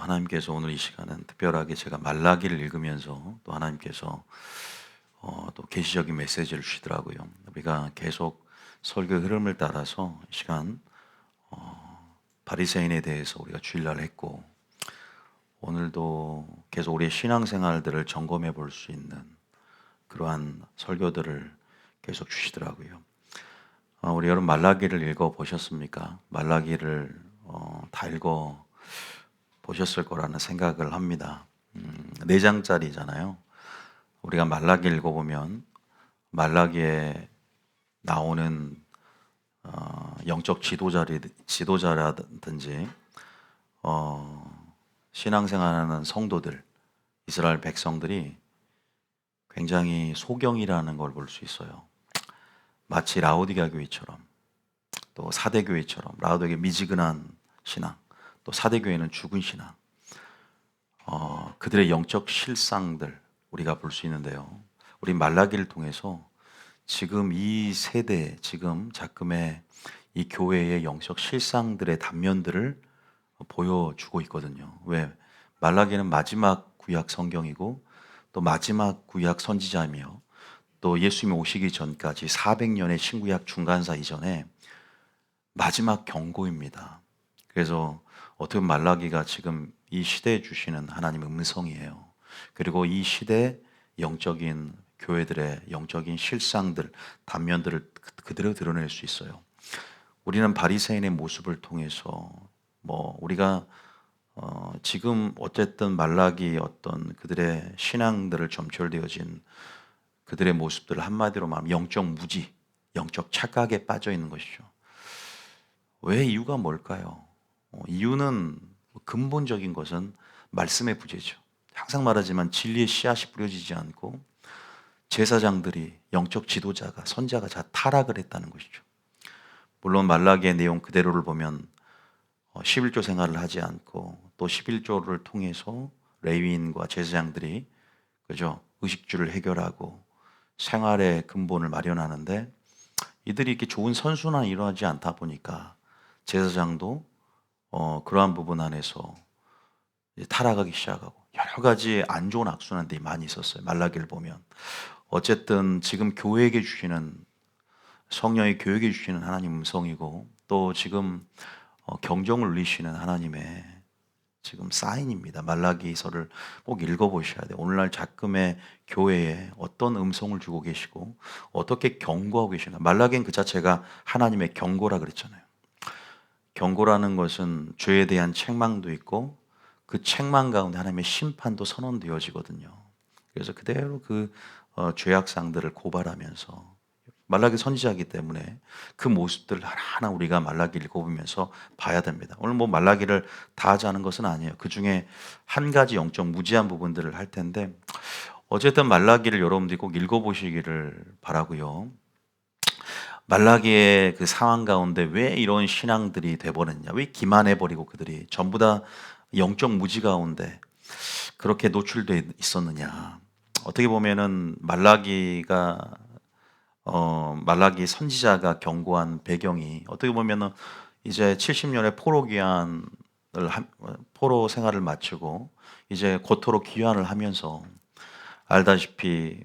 하나님께서 오늘 이 시간은 특별하게 제가 말라기를 읽으면서 또 하나님께서 또 계시적인 메시지를 주시더라고요. 우리가 계속 설교 흐름을 따라서 이 시간 바리새인에 대해서 우리가 주일날 했고, 오늘도 계속 우리의 신앙생활들을 점검해 볼 수 있는 그러한 설교들을 계속 주시더라고요. 우리 여러분 말라기를 읽어 보셨습니까? 말라기를 다 읽어 보셨을 거라는 생각을 합니다. 4장짜리잖아요. 우리가 말라기 읽어보면 말라기에 나오는 영적 지도자라든지 신앙생활하는 성도들, 이스라엘 백성들이 굉장히 소경이라는 걸 볼 수 있어요. 마치 라오디게아 교회처럼, 또 사대 교회처럼, 라오디게아 미지근한 신앙, 또 사대 교회는 죽은 신앙, 그들의 영적 실상들 우리가 볼 수 있는데요. 우리 말라기를 통해서 지금 이 세대, 지금 작금의 이 교회의 영적 실상들의 단면들을 보여주고 있거든요. 왜? 말라기는 마지막 구약 성경이고 또 마지막 구약 선지자이며 또 예수님이 오시기 전까지 400년의 신구약 중간사 이전에 마지막 경고입니다. 그래서 어떻게 보면 말라기가 지금 이 시대에 주시는 하나님의 음성이에요. 그리고 이 시대 영적인 교회들의 영적인 실상들, 단면들을 그대로 드러낼 수 있어요. 우리는 바리새인의 모습을 통해서 우리가 지금 어쨌든 말라기 어떤 그들의 신앙들을 점철되어진 그들의 모습들을 한마디로 말하면 영적 무지, 영적 착각에 빠져 있는 것이죠. 왜 이유가 뭘까요? 이유는 근본적인 것은 말씀의 부재죠. 항상 말하지만 진리의 씨앗이 뿌려지지 않고 제사장들이 영적 지도자가 선자가 다 타락을 했다는 것이죠. 물론 말라기의 내용 그대로를 보면 11조 생활을 하지 않고 또 11조를 통해서 레위인과 제사장들이 그죠? 의식주를 해결하고 생활의 근본을 마련하는데 이들이 이렇게 좋은 선순환이 일어나지 않다 보니까 제사장도 그러한 부분 안에서 이제 타락하기 시작하고 여러 가지 안 좋은 악순환들이 많이 있었어요. 말라기를 보면 어쨌든 지금 교회에게 주시는 성령의 교회에게 주시는 하나님 음성이고 또 지금 경종을 울리시는 하나님의 지금 사인입니다. 말라기서를 꼭 읽어보셔야 돼요. 오늘날 작금의 교회에 어떤 음성을 주고 계시고 어떻게 경고하고 계시나. 말라기는 그 자체가 하나님의 경고라 그랬잖아요. 경고라는 것은 죄에 대한 책망도 있고 그 책망 가운데 하나님의 심판도 선언되어지거든요. 그래서 그대로 그 죄악상들을 고발하면서 말라기 선지자이기 때문에 그 모습들을 하나하나 우리가 말라기를 읽어보면서 봐야 됩니다. 오늘 말라기를 다 하자는 것은 아니에요. 그 중에 한 가지 영적 무지한 부분들을 할 텐데 어쨌든 말라기를 여러분들이 꼭 읽어보시기를 바라고요. 말라기의 그 상황 가운데 왜 이런 신앙들이 돼버렸냐? 왜 기만해버리고 그들이 전부 다 영적 무지 가운데 그렇게 노출돼 있었느냐? 어떻게 보면은 말라기 선지자가 경고한 배경이 어떻게 보면은 이제 70년의 포로 생활을 마치고 이제 고토로 귀환을 하면서 알다시피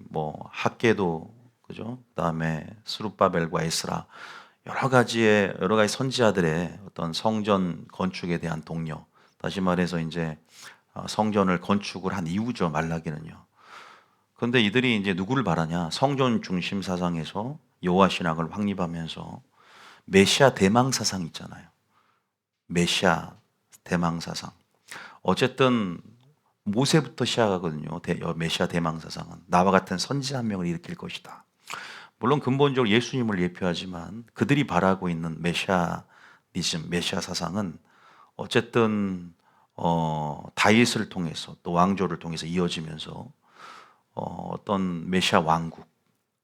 학개도 그죠? 그다음에 스룹바벨과 에스라 여러 가지 선지자들의 어떤 성전 건축에 대한 동료, 다시 말해서 이제 성전을 건축을 한 이유죠, 말라기는요. 그런데 이들이 이제 누구를 바라냐? 성전 중심 사상에서 여호와 신앙을 확립하면서 메시아 대망 사상 있잖아요. 메시아 대망 사상. 어쨌든 모세부터 시작하거든요. 메시아 대망 사상은 나와 같은 선지 한 명을 일으킬 것이다. 물론 근본적으로 예수님을 예표하지만 그들이 바라고 있는 메시아 사상은 어쨌든 다윗을 통해서 또 왕조를 통해서 이어지면서 어떤 메시아 왕국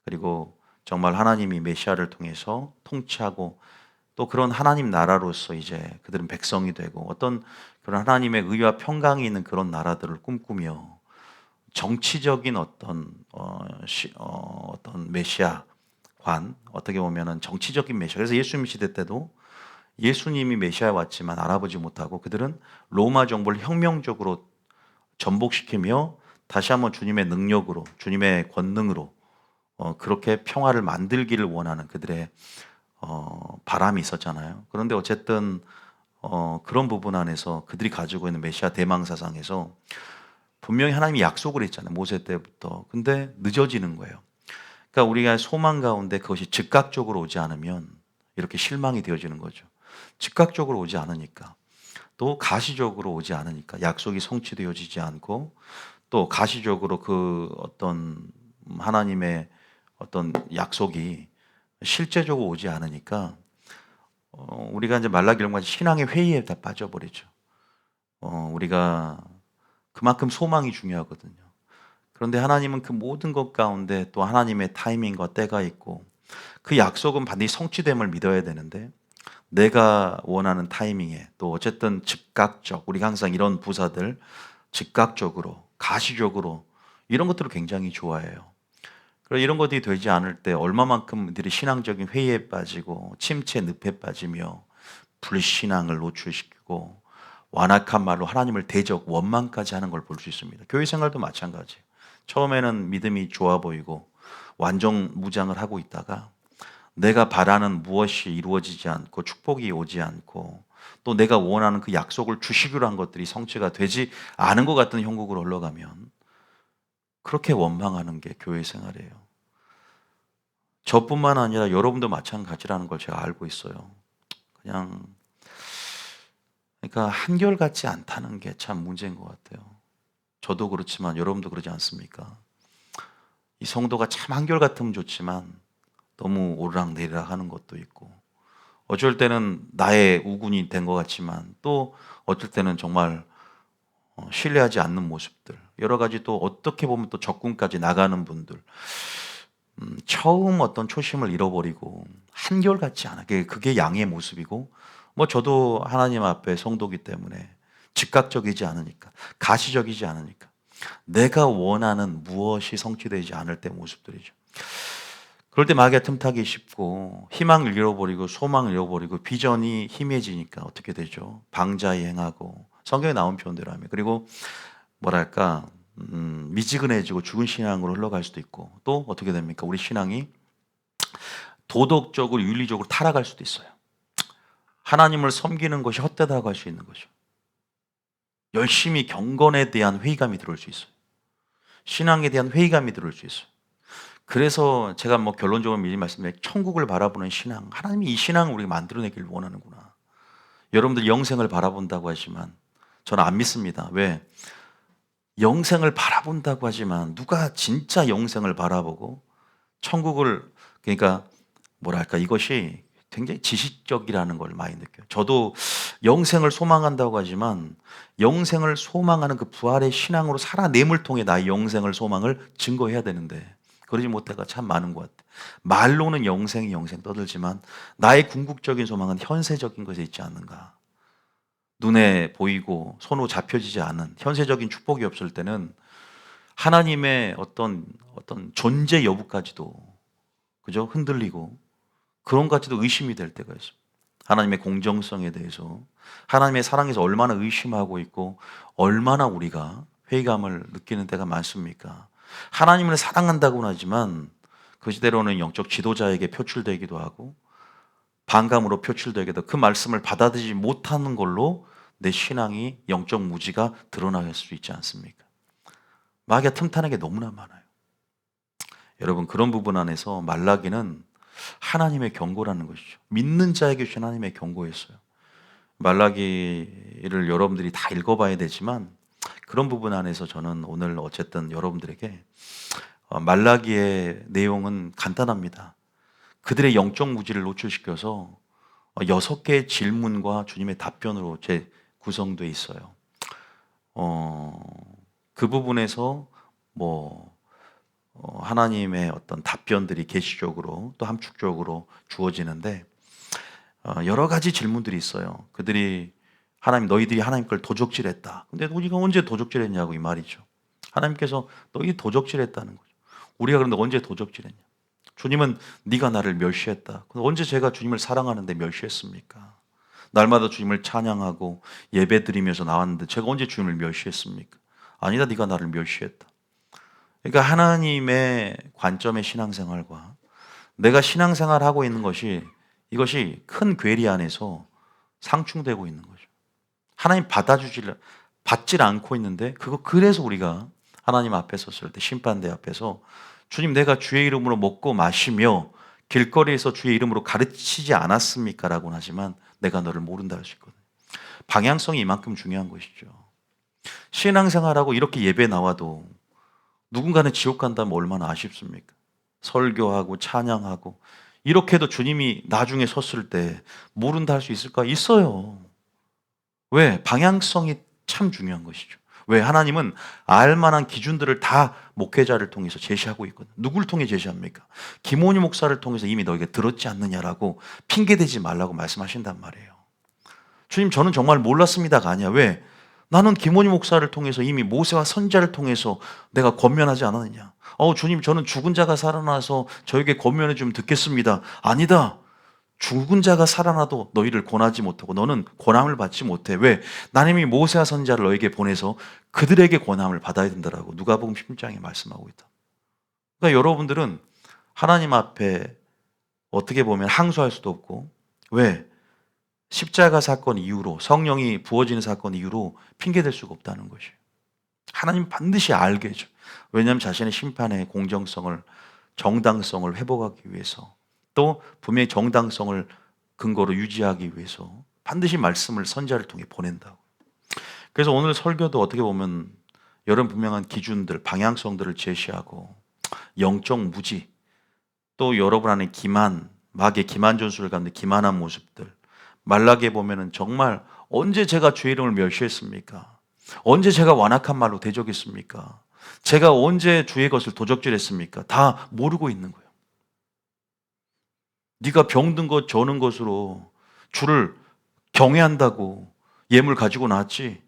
그리고 정말 하나님이 메시아를 통해서 통치하고 또 그런 하나님 나라로서 이제 그들은 백성이 되고 어떤 그런 하나님의 의와 평강이 있는 그런 나라들을 꿈꾸며 정치적인 어떤 메시아관 어떻게 보면은 정치적인 메시아. 그래서 예수님 시대 때도 예수님이 메시아 왔지만 알아보지 못하고 그들은 로마 정부를 혁명적으로 전복시키며 다시 한번 주님의 능력으로, 주님의 권능으로 그렇게 평화를 만들기를 원하는 그들의 바람이 있었잖아요. 그런데 어쨌든 그런 부분 안에서 그들이 가지고 있는 메시아 대망 사상에서 분명히 하나님이 약속을 했잖아요. 모세 때부터. 근데 늦어지는 거예요. 그러니까 우리가 소망 가운데 그것이 즉각적으로 오지 않으면 이렇게 실망이 되어지는 거죠. 즉각적으로 오지 않으니까. 또 가시적으로 오지 않으니까 약속이 성취되어지지 않고 또 가시적으로 그 어떤 하나님의 어떤 약속이 실제적으로 오지 않으니까 우리가 이제 말라기를 가지 신앙의 회의에 다 빠져버리죠. 우리가 그만큼 소망이 중요하거든요. 그런데 하나님은 그 모든 것 가운데 또 하나님의 타이밍과 때가 있고 그 약속은 반드시 성취됨을 믿어야 되는데 내가 원하는 타이밍에 또 어쨌든 즉각적 우리가 항상 이런 부사들 즉각적으로 가시적으로 이런 것들을 굉장히 좋아해요. 그리고 이런 것들이 되지 않을 때 얼마만큼 들이 신앙적인 회의에 빠지고 침체 늪에 빠지며 불신앙을 노출시키고 완악한 말로 하나님을 대적 원망까지 하는 걸 볼 수 있습니다. 교회 생활도 마찬가지예요. 처음에는 믿음이 좋아 보이고 완전무장을 하고 있다가 내가 바라는 무엇이 이루어지지 않고 축복이 오지 않고 또 내가 원하는 그 약속을 주시기로 한 것들이 성취가 되지 않은 것 같은 형국으로 흘러가면 그렇게 원망하는 게 교회 생활이에요. 저뿐만 아니라 여러분도 마찬가지라는 걸 제가 알고 있어요. 그냥 그러니까 한결같지 않다는 게 참 문제인 것 같아요. 저도 그렇지만 여러분도 그러지 않습니까? 이 성도가 참 한결같으면 좋지만 너무 오르락내리락 하는 것도 있고 어쩔 때는 나의 우군이 된 것 같지만 또 어쩔 때는 정말 신뢰하지 않는 모습들 여러 가지 또 어떻게 보면 또 적군까지 나가는 분들 처음 어떤 초심을 잃어버리고 한결같지 않아 그게 양의 모습이고 뭐 저도 하나님 앞에 성도기 때문에 즉각적이지 않으니까 가시적이지 않으니까 내가 원하는 무엇이 성취되지 않을 때 모습들이죠. 그럴 때 마귀가 틈타기 쉽고 희망을 잃어버리고 소망을 잃어버리고 비전이 희미해지니까 어떻게 되죠? 방자히 행하고 성경에 나온 표현대로 하면 그리고 뭐랄까 미지근해지고 죽은 신앙으로 흘러갈 수도 있고 또 어떻게 됩니까? 우리 신앙이 도덕적으로 윤리적으로 타락할 수도 있어요. 하나님을 섬기는 것이 헛되다고 할 수 있는 거죠. 열심히 경건에 대한 회의감이 들어올 수 있어요. 신앙에 대한 회의감이 들어올 수 있어요. 그래서 제가 뭐 결론적으로 미리 말씀드린 천국을 바라보는 신앙, 하나님이 이 신앙을 우리가 만들어내기를 원하는구나. 여러분들 영생을 바라본다고 하지만 저는 안 믿습니다. 왜? 영생을 바라본다고 하지만 누가 진짜 영생을 바라보고 천국을 그러니까 뭐랄까 이것이 굉장히 지식적이라는 걸 많이 느껴요. 저도 영생을 소망한다고 하지만 영생을 소망하는 그 부활의 신앙으로 살아냄을 통해 나의 영생을 소망을 증거해야 되는데 그러지 못해가 참 많은 것 같아요. 말로는 영생이 영생 떠들지만 나의 궁극적인 소망은 현세적인 것에 있지 않는가. 눈에 보이고 손으로 잡혀지지 않은 현세적인 축복이 없을 때는 하나님의 어떤 존재 여부까지도 그죠? 흔들리고 그런 것까지도 의심이 될 때가 있어요. 하나님의 공정성에 대해서 하나님의 사랑에서 얼마나 의심하고 있고 얼마나 우리가 회의감을 느끼는 때가 많습니까? 하나님을 사랑한다고는 하지만 그것이 때로는 영적 지도자에게 표출되기도 하고 반감으로 표출되기도 하고 그 말씀을 받아들이지 못하는 걸로 내 신앙이 영적 무지가 드러날 수 있지 않습니까? 마귀가 틈타는 게 너무나 많아요. 여러분 그런 부분 안에서 말라기는 하나님의 경고라는 것이죠. 믿는 자에게 주신 하나님의 경고였어요. 말라기를 여러분들이 다 읽어봐야 되지만 그런 부분 안에서 저는 오늘 어쨌든 여러분들에게 말라기의 내용은 간단합니다. 그들의 영적 무지를 노출시켜서 6개의 질문과 주님의 답변으로 구성되어 있어요. 그 부분에서 뭐 하나님의 어떤 답변들이 계시적으로 또 함축적으로 주어지는데 여러 가지 질문들이 있어요. 그들이 하나님 너희들이 하나님 걸 도적질했다. 근데 우리가 언제 도적질했냐고 이 말이죠. 하나님께서 너희 도적질했다는 거죠. 우리가 그런데 언제 도적질했냐? 주님은 네가 나를 멸시했다. 근데 언제 제가 주님을 사랑하는데 멸시했습니까? 날마다 주님을 찬양하고 예배드리면서 나왔는데 제가 언제 주님을 멸시했습니까? 아니다, 네가 나를 멸시했다. 그러니까 하나님의 관점의 신앙생활과 내가 신앙생활하고 있는 것이 이것이 큰 괴리 안에서 상충되고 있는 거죠. 하나님 받질 않고 있는데 그래서 우리가 하나님 앞에 섰을 때 심판대 앞에서 주님 내가 주의 이름으로 먹고 마시며 길거리에서 주의 이름으로 가르치지 않았습니까? 라고는 하지만 내가 너를 모른다 할 수 있거든요. 방향성이 이만큼 중요한 것이죠. 신앙생활하고 이렇게 예배 나와도 누군가는 지옥 간다면 얼마나 아쉽습니까? 설교하고 찬양하고 이렇게 해도 주님이 나중에 섰을 때 모른다 할 수 있을까? 있어요. 왜? 방향성이 참 중요한 것이죠. 왜? 하나님은 알만한 기준들을 다 목회자를 통해서 제시하고 있거든요. 누굴 통해 제시합니까? 김원희 목사를 통해서 이미 너희가 들었지 않느냐라고 핑계대지 말라고 말씀하신단 말이에요. 주님 저는 정말 몰랐습니다가 아니야. 왜? 나는 김원희 목사를 통해서 이미 모세와 선지자를 통해서 내가 권면하지 않았느냐. 주님 저는 죽은 자가 살아나서 저에게 권면해 주면 듣겠습니다. 아니다. 죽은 자가 살아나도 너희를 권하지 못하고 너는 권함을 받지 못해. 왜? 나님이 모세와 선지자를 너에게 보내서 그들에게 권함을 받아야 된다라고 누가복음 10장에 말씀하고 있다. 그러니까 여러분들은 하나님 앞에 어떻게 보면 항소할 수도 없고 왜? 십자가 사건 이후로 성령이 부어지는 사건 이후로 핑계댈 수가 없다는 것이에요. 하나님 반드시 알게 해줘. 왜냐하면 자신의 심판의 공정성을 정당성을 회복하기 위해서 또 분명히 정당성을 근거로 유지하기 위해서 반드시 말씀을 선지자를 통해 보낸다고. 그래서 오늘 설교도 어떻게 보면 여러분 분명한 기준들, 방향성들을 제시하고 영적 무지 또 여러분 안에 기만, 마귀의 기만 전술을 갖는 기만한 모습들 말라기에 보면은 정말 언제 제가 주의 이름을 멸시했습니까? 언제 제가 완악한 말로 대적했습니까? 제가 언제 주의 것을 도적질했습니까? 다 모르고 있는 거예요. 네가 병든 것 저는 것으로 주를 경외한다고 예물 가지고 나왔지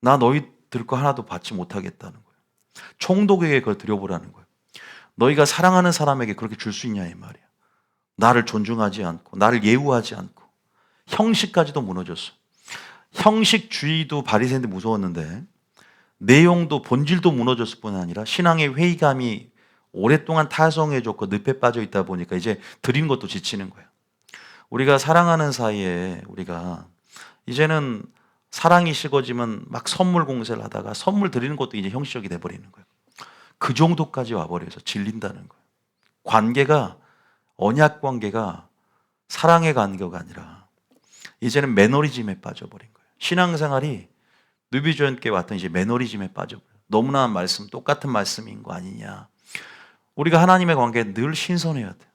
나 너희들 거 하나도 받지 못하겠다는 거예요. 총독에게 그걸 드려보라는 거예요. 너희가 사랑하는 사람에게 그렇게 줄 수 있냐 이 말이야. 나를 존중하지 않고 나를 예우하지 않고 형식까지도 무너졌어. 형식주의도 바리새인들 무서웠는데 내용도 본질도 무너졌을 뿐 아니라 신앙의 회의감이 오랫동안 타성해졌고 늪에 빠져 있다 보니까 이제 드린 것도 지치는 거예요. 우리가 사랑하는 사이에 우리가 이제는 사랑이 식어지면 막 선물 공세를 하다가 선물 드리는 것도 이제 형식적이 돼버리는 거예요. 그 정도까지 와버려서 질린다는 거예요. 관계가 언약 관계가 사랑의 관계가 아니라 이제는 매너리즘에 빠져버린 거예요. 신앙생활이 누비주연께 왔던 이제 매너리즘에 빠져버려요. 너무나 말씀 똑같은 말씀인 거 아니냐. 우리가 하나님의 관계에 늘 신선해야 돼요.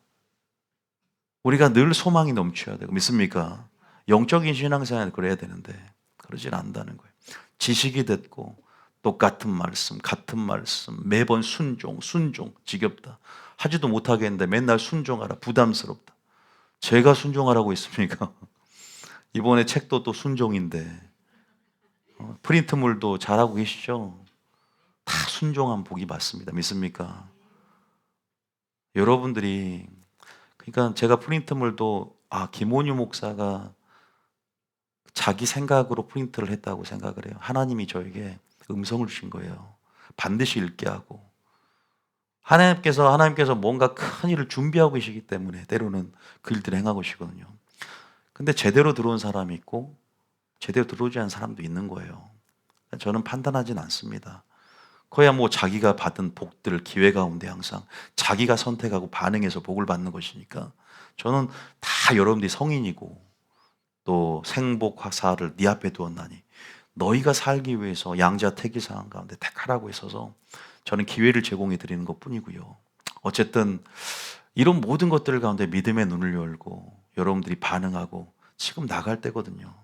우리가 늘 소망이 넘쳐야 되고 믿습니까? 영적인 신앙생활을 그래야 되는데 그러질 않는다는 거예요. 지식이 됐고 똑같은 말씀, 같은 말씀, 매번 순종, 지겹다. 하지도 못하겠는데 맨날 순종하라, 부담스럽다. 제가 순종하라고 했습니까? 이번에 책도 또 순종인데 프린트물도 잘하고 계시죠? 다 순종한 복이 받습니다. 믿습니까? 여러분들이 그러니까 제가 프린트물도 김원유 목사가 자기 생각으로 프린트를 했다고 생각을 해요. 하나님이 저에게 음성을 주신 거예요. 반드시 읽게 하고 하나님께서 뭔가 큰 일을 준비하고 계시기 때문에 때로는 그 일들을 행하고 계시거든요. 근데 제대로 들어온 사람이 있고 제대로 들어오지 않은 사람도 있는 거예요. 저는 판단하진 않습니다. 그야 뭐 자기가 받은 복들 기회 가운데 항상 자기가 선택하고 반응해서 복을 받는 것이니까 저는 다 여러분들이 성인이고 또 생복사를 네 앞에 두었나니 너희가 살기 위해서 양자 택일상황 가운데 택하라고 했어서 저는 기회를 제공해 드리는 것뿐이고요. 어쨌든 이런 모든 것들 가운데 믿음의 눈을 열고 여러분들이 반응하고 지금 나갈 때거든요.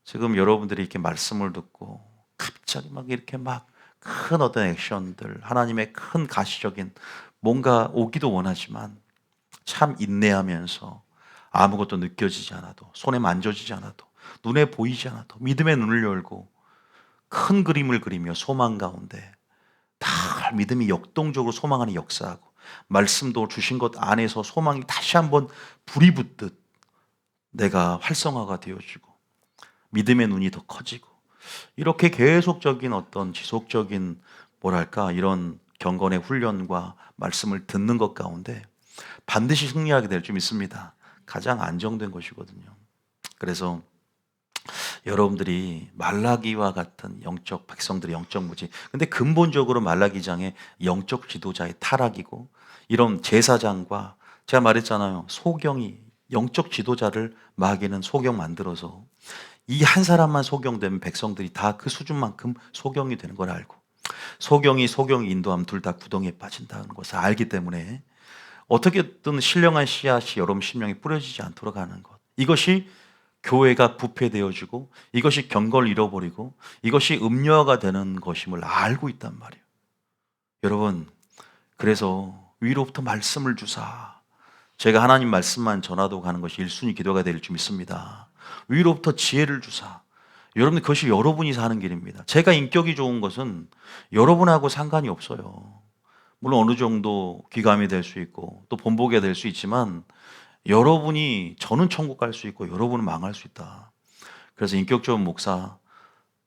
지금 여러분들이 이렇게 말씀을 듣고 갑자기 막 이렇게 막 큰 어떤 액션들, 하나님의 큰 가시적인 뭔가 오기도 원하지만 참 인내하면서 아무것도 느껴지지 않아도 손에 만져지지 않아도 눈에 보이지 않아도 믿음의 눈을 열고 큰 그림을 그리며 소망 가운데 다 믿음이 역동적으로 소망하는 역사하고 말씀도 주신 것 안에서 소망이 다시 한번 불이 붙듯 내가 활성화가 되어지고 믿음의 눈이 더 커지고 이렇게 계속적인 어떤 지속적인 뭐랄까 이런 경건의 훈련과 말씀을 듣는 것 가운데 반드시 승리하게 될 줄 믿습니다. 가장 안정된 것이거든요. 그래서 여러분들이 말라기와 같은 영적 백성들의 영적 무지. 근데 근본적으로 말라기장의 영적 지도자의 타락이고 이런 제사장과 제가 말했잖아요. 소경이 영적 지도자를 마귀는 소경 만들어서 이 한 사람만 소경되면 백성들이 다 그 수준만큼 소경이 되는 걸 알고 소경이 인도하면 둘 다 구덩이에 빠진다는 것을 알기 때문에 어떻게든 신령한 씨앗이 여러분 심령에 뿌려지지 않도록 하는 것. 이것이 교회가 부패되어지고 이것이 경건을 잃어버리고 이것이 음녀가 되는 것임을 알고 있단 말이에요. 여러분, 그래서 위로부터 말씀을 주사. 제가 하나님 말씀만 전하도 가는 것이 1순위 기도가 될 줄 믿습니다. 위로부터 지혜를 주사. 여러분, 그것이 여러분이 사는 길입니다. 제가 인격이 좋은 것은 여러분하고 상관이 없어요. 물론 어느 정도 귀감이 될 수 있고 또 본보기가 될 수 있지만 여러분이 저는 천국 갈 수 있고 여러분은 망할 수 있다. 그래서 인격적인 목사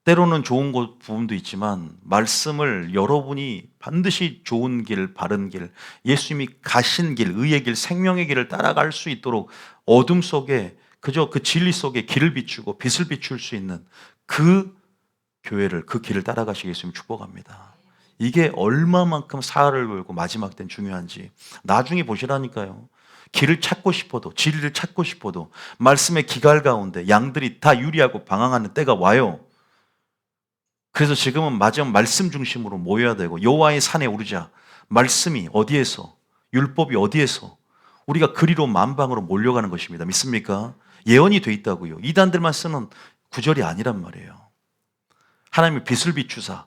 때로는 좋은 부분도 있지만 말씀을 여러분이 반드시 좋은 길, 바른 길, 예수님이 가신 길, 의의 길, 생명의 길을 따라갈 수 있도록 어둠 속에 그저 그 진리 속에 길을 비추고 빛을 비출 수 있는 그 교회를 그 길을 따라가시게 예수님 축복합니다. 이게 얼마만큼 사활을 걸고 마지막 때는 중요한지 나중에 보시라니까요. 길을 찾고 싶어도 진리를 찾고 싶어도 말씀의 기갈 가운데 양들이 다 유리하고 방황하는 때가 와요. 그래서 지금은 마지막 말씀 중심으로 모여야 되고 여호와의 산에 오르자. 말씀이 어디에서 율법이 어디에서 우리가 그리로 만방으로 몰려가는 것입니다. 믿습니까? 예언이 돼 있다고요. 이단들만 쓰는 구절이 아니란 말이에요. 하나님의 빛을 비추사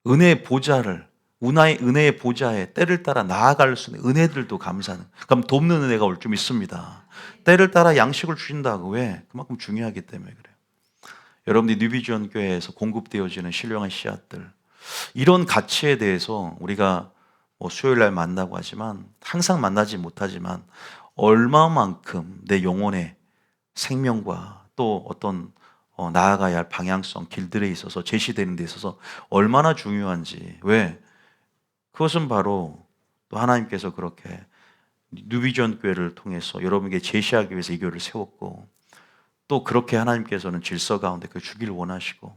은혜의 보좌를 은혜의 보좌에 때를 따라 나아갈 수 있는 은혜들도 감사하는 그럼 돕는 은혜가 올 줄 믿습니다. 때를 따라 양식을 주신다고 왜? 그만큼 중요하기 때문에 그래요. 여러분들이 뉴비전 교회에서 공급되어지는 신령한 씨앗들 이런 가치에 대해서 우리가 뭐 수요일 날 만나고 하지만 항상 만나지 못하지만 얼마만큼 내 영혼의 생명과 또 어떤 나아가야 할 방향성, 길들에 있어서 제시되는 데 있어서 얼마나 중요한지. 왜? 그것은 바로 또 하나님께서 그렇게 뉴비전 교회를 통해서 여러분에게 제시하기 위해서 이 교회를 세웠고 또 그렇게 하나님께서는 질서 가운데 그 주기를 원하시고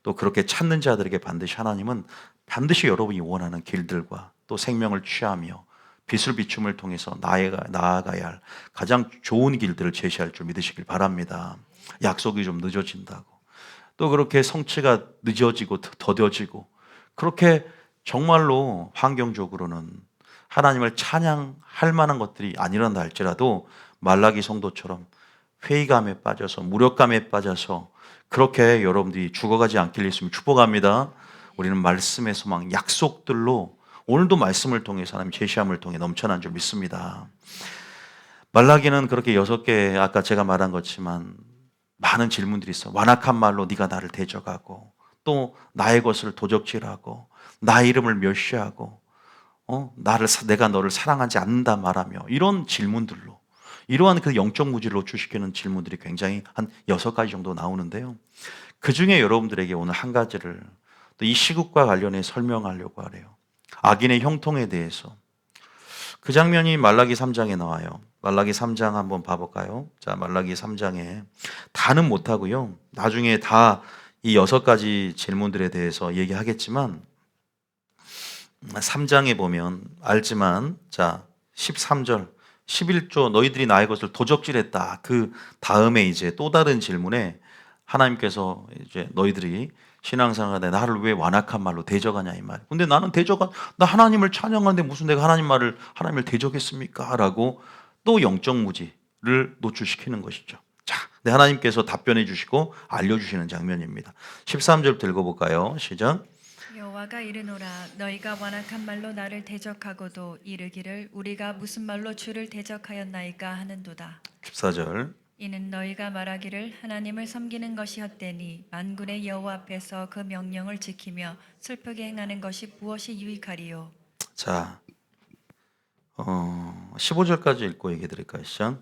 또 그렇게 찾는 자들에게 하나님은 반드시 여러분이 원하는 길들과 또 생명을 취하며 빛을 비춤을 통해서 나아가야 할 가장 좋은 길들을 제시할 줄 믿으시길 바랍니다. 약속이 좀 늦어진다고. 또 그렇게 성취가 늦어지고 더뎌지고 그렇게 정말로 환경적으로는 하나님을 찬양할 만한 것들이 아니란다 할지라도 말라기 성도처럼 회의감에 빠져서 무력감에 빠져서 그렇게 여러분들이 죽어가지 않길 예수님 축복합니다. 우리는 말씀의 소망, 약속들로 오늘도 말씀을 통해서 하나님 제시함을 통해 넘쳐난 줄 믿습니다. 말라기는 그렇게 6개 아까 제가 말한 것지만 많은 질문들이 있어. 완악한 말로 네가 나를 대적하고 또 나의 것을 도적질하고 나의 이름을 멸시하고 내가 너를 사랑하지 않는다 말하며 이런 질문들로 이러한 그 영적 무지를 노출시키는 질문들이 굉장히 한 6가지 정도 나오는데요. 그 중에 여러분들에게 오늘 한 가지를 또 이 시국과 관련해 설명하려고 하래요. 악인의 형통에 대해서. 그 장면이 말라기 3장에 나와요. 말라기 3장 한번 봐볼까요? 자, 말라기 3장에 다는 못하고요. 나중에 다 이 6가지 질문들에 대해서 얘기하겠지만 3장에 보면 알지만 자 13절 11조 너희들이 나의 것을 도적질했다. 그 다음에 이제 또 다른 질문에 하나님께서 이제 너희들이 신앙생활에 나를 왜 완악한 말로 대적하냐 이 말. 근데 나는 나 하나님을 찬양하는데 무슨 내가 하나님을 대적했습니까? 라고 또 영적 무지를 노출시키는 것이죠. 자, 네, 하나님께서 답변해 주시고 알려주시는 장면입니다. 13절부터 읽어볼까요? 시작. 여호와가 이르노라 너희가 완악한 말로 나를 대적하고도 이르기를 우리가 무슨 말로 주를 대적하였나이까 하는도다. 14절. 이는 너희가 말하기를 하나님을 섬기는 것이 헛되니 만군의 여호와 앞에서 그 명령을 지키며 슬프게 행하는 것이 무엇이 유익하리요. 자, 15절까지 읽고 얘기해 드릴까요? 시작.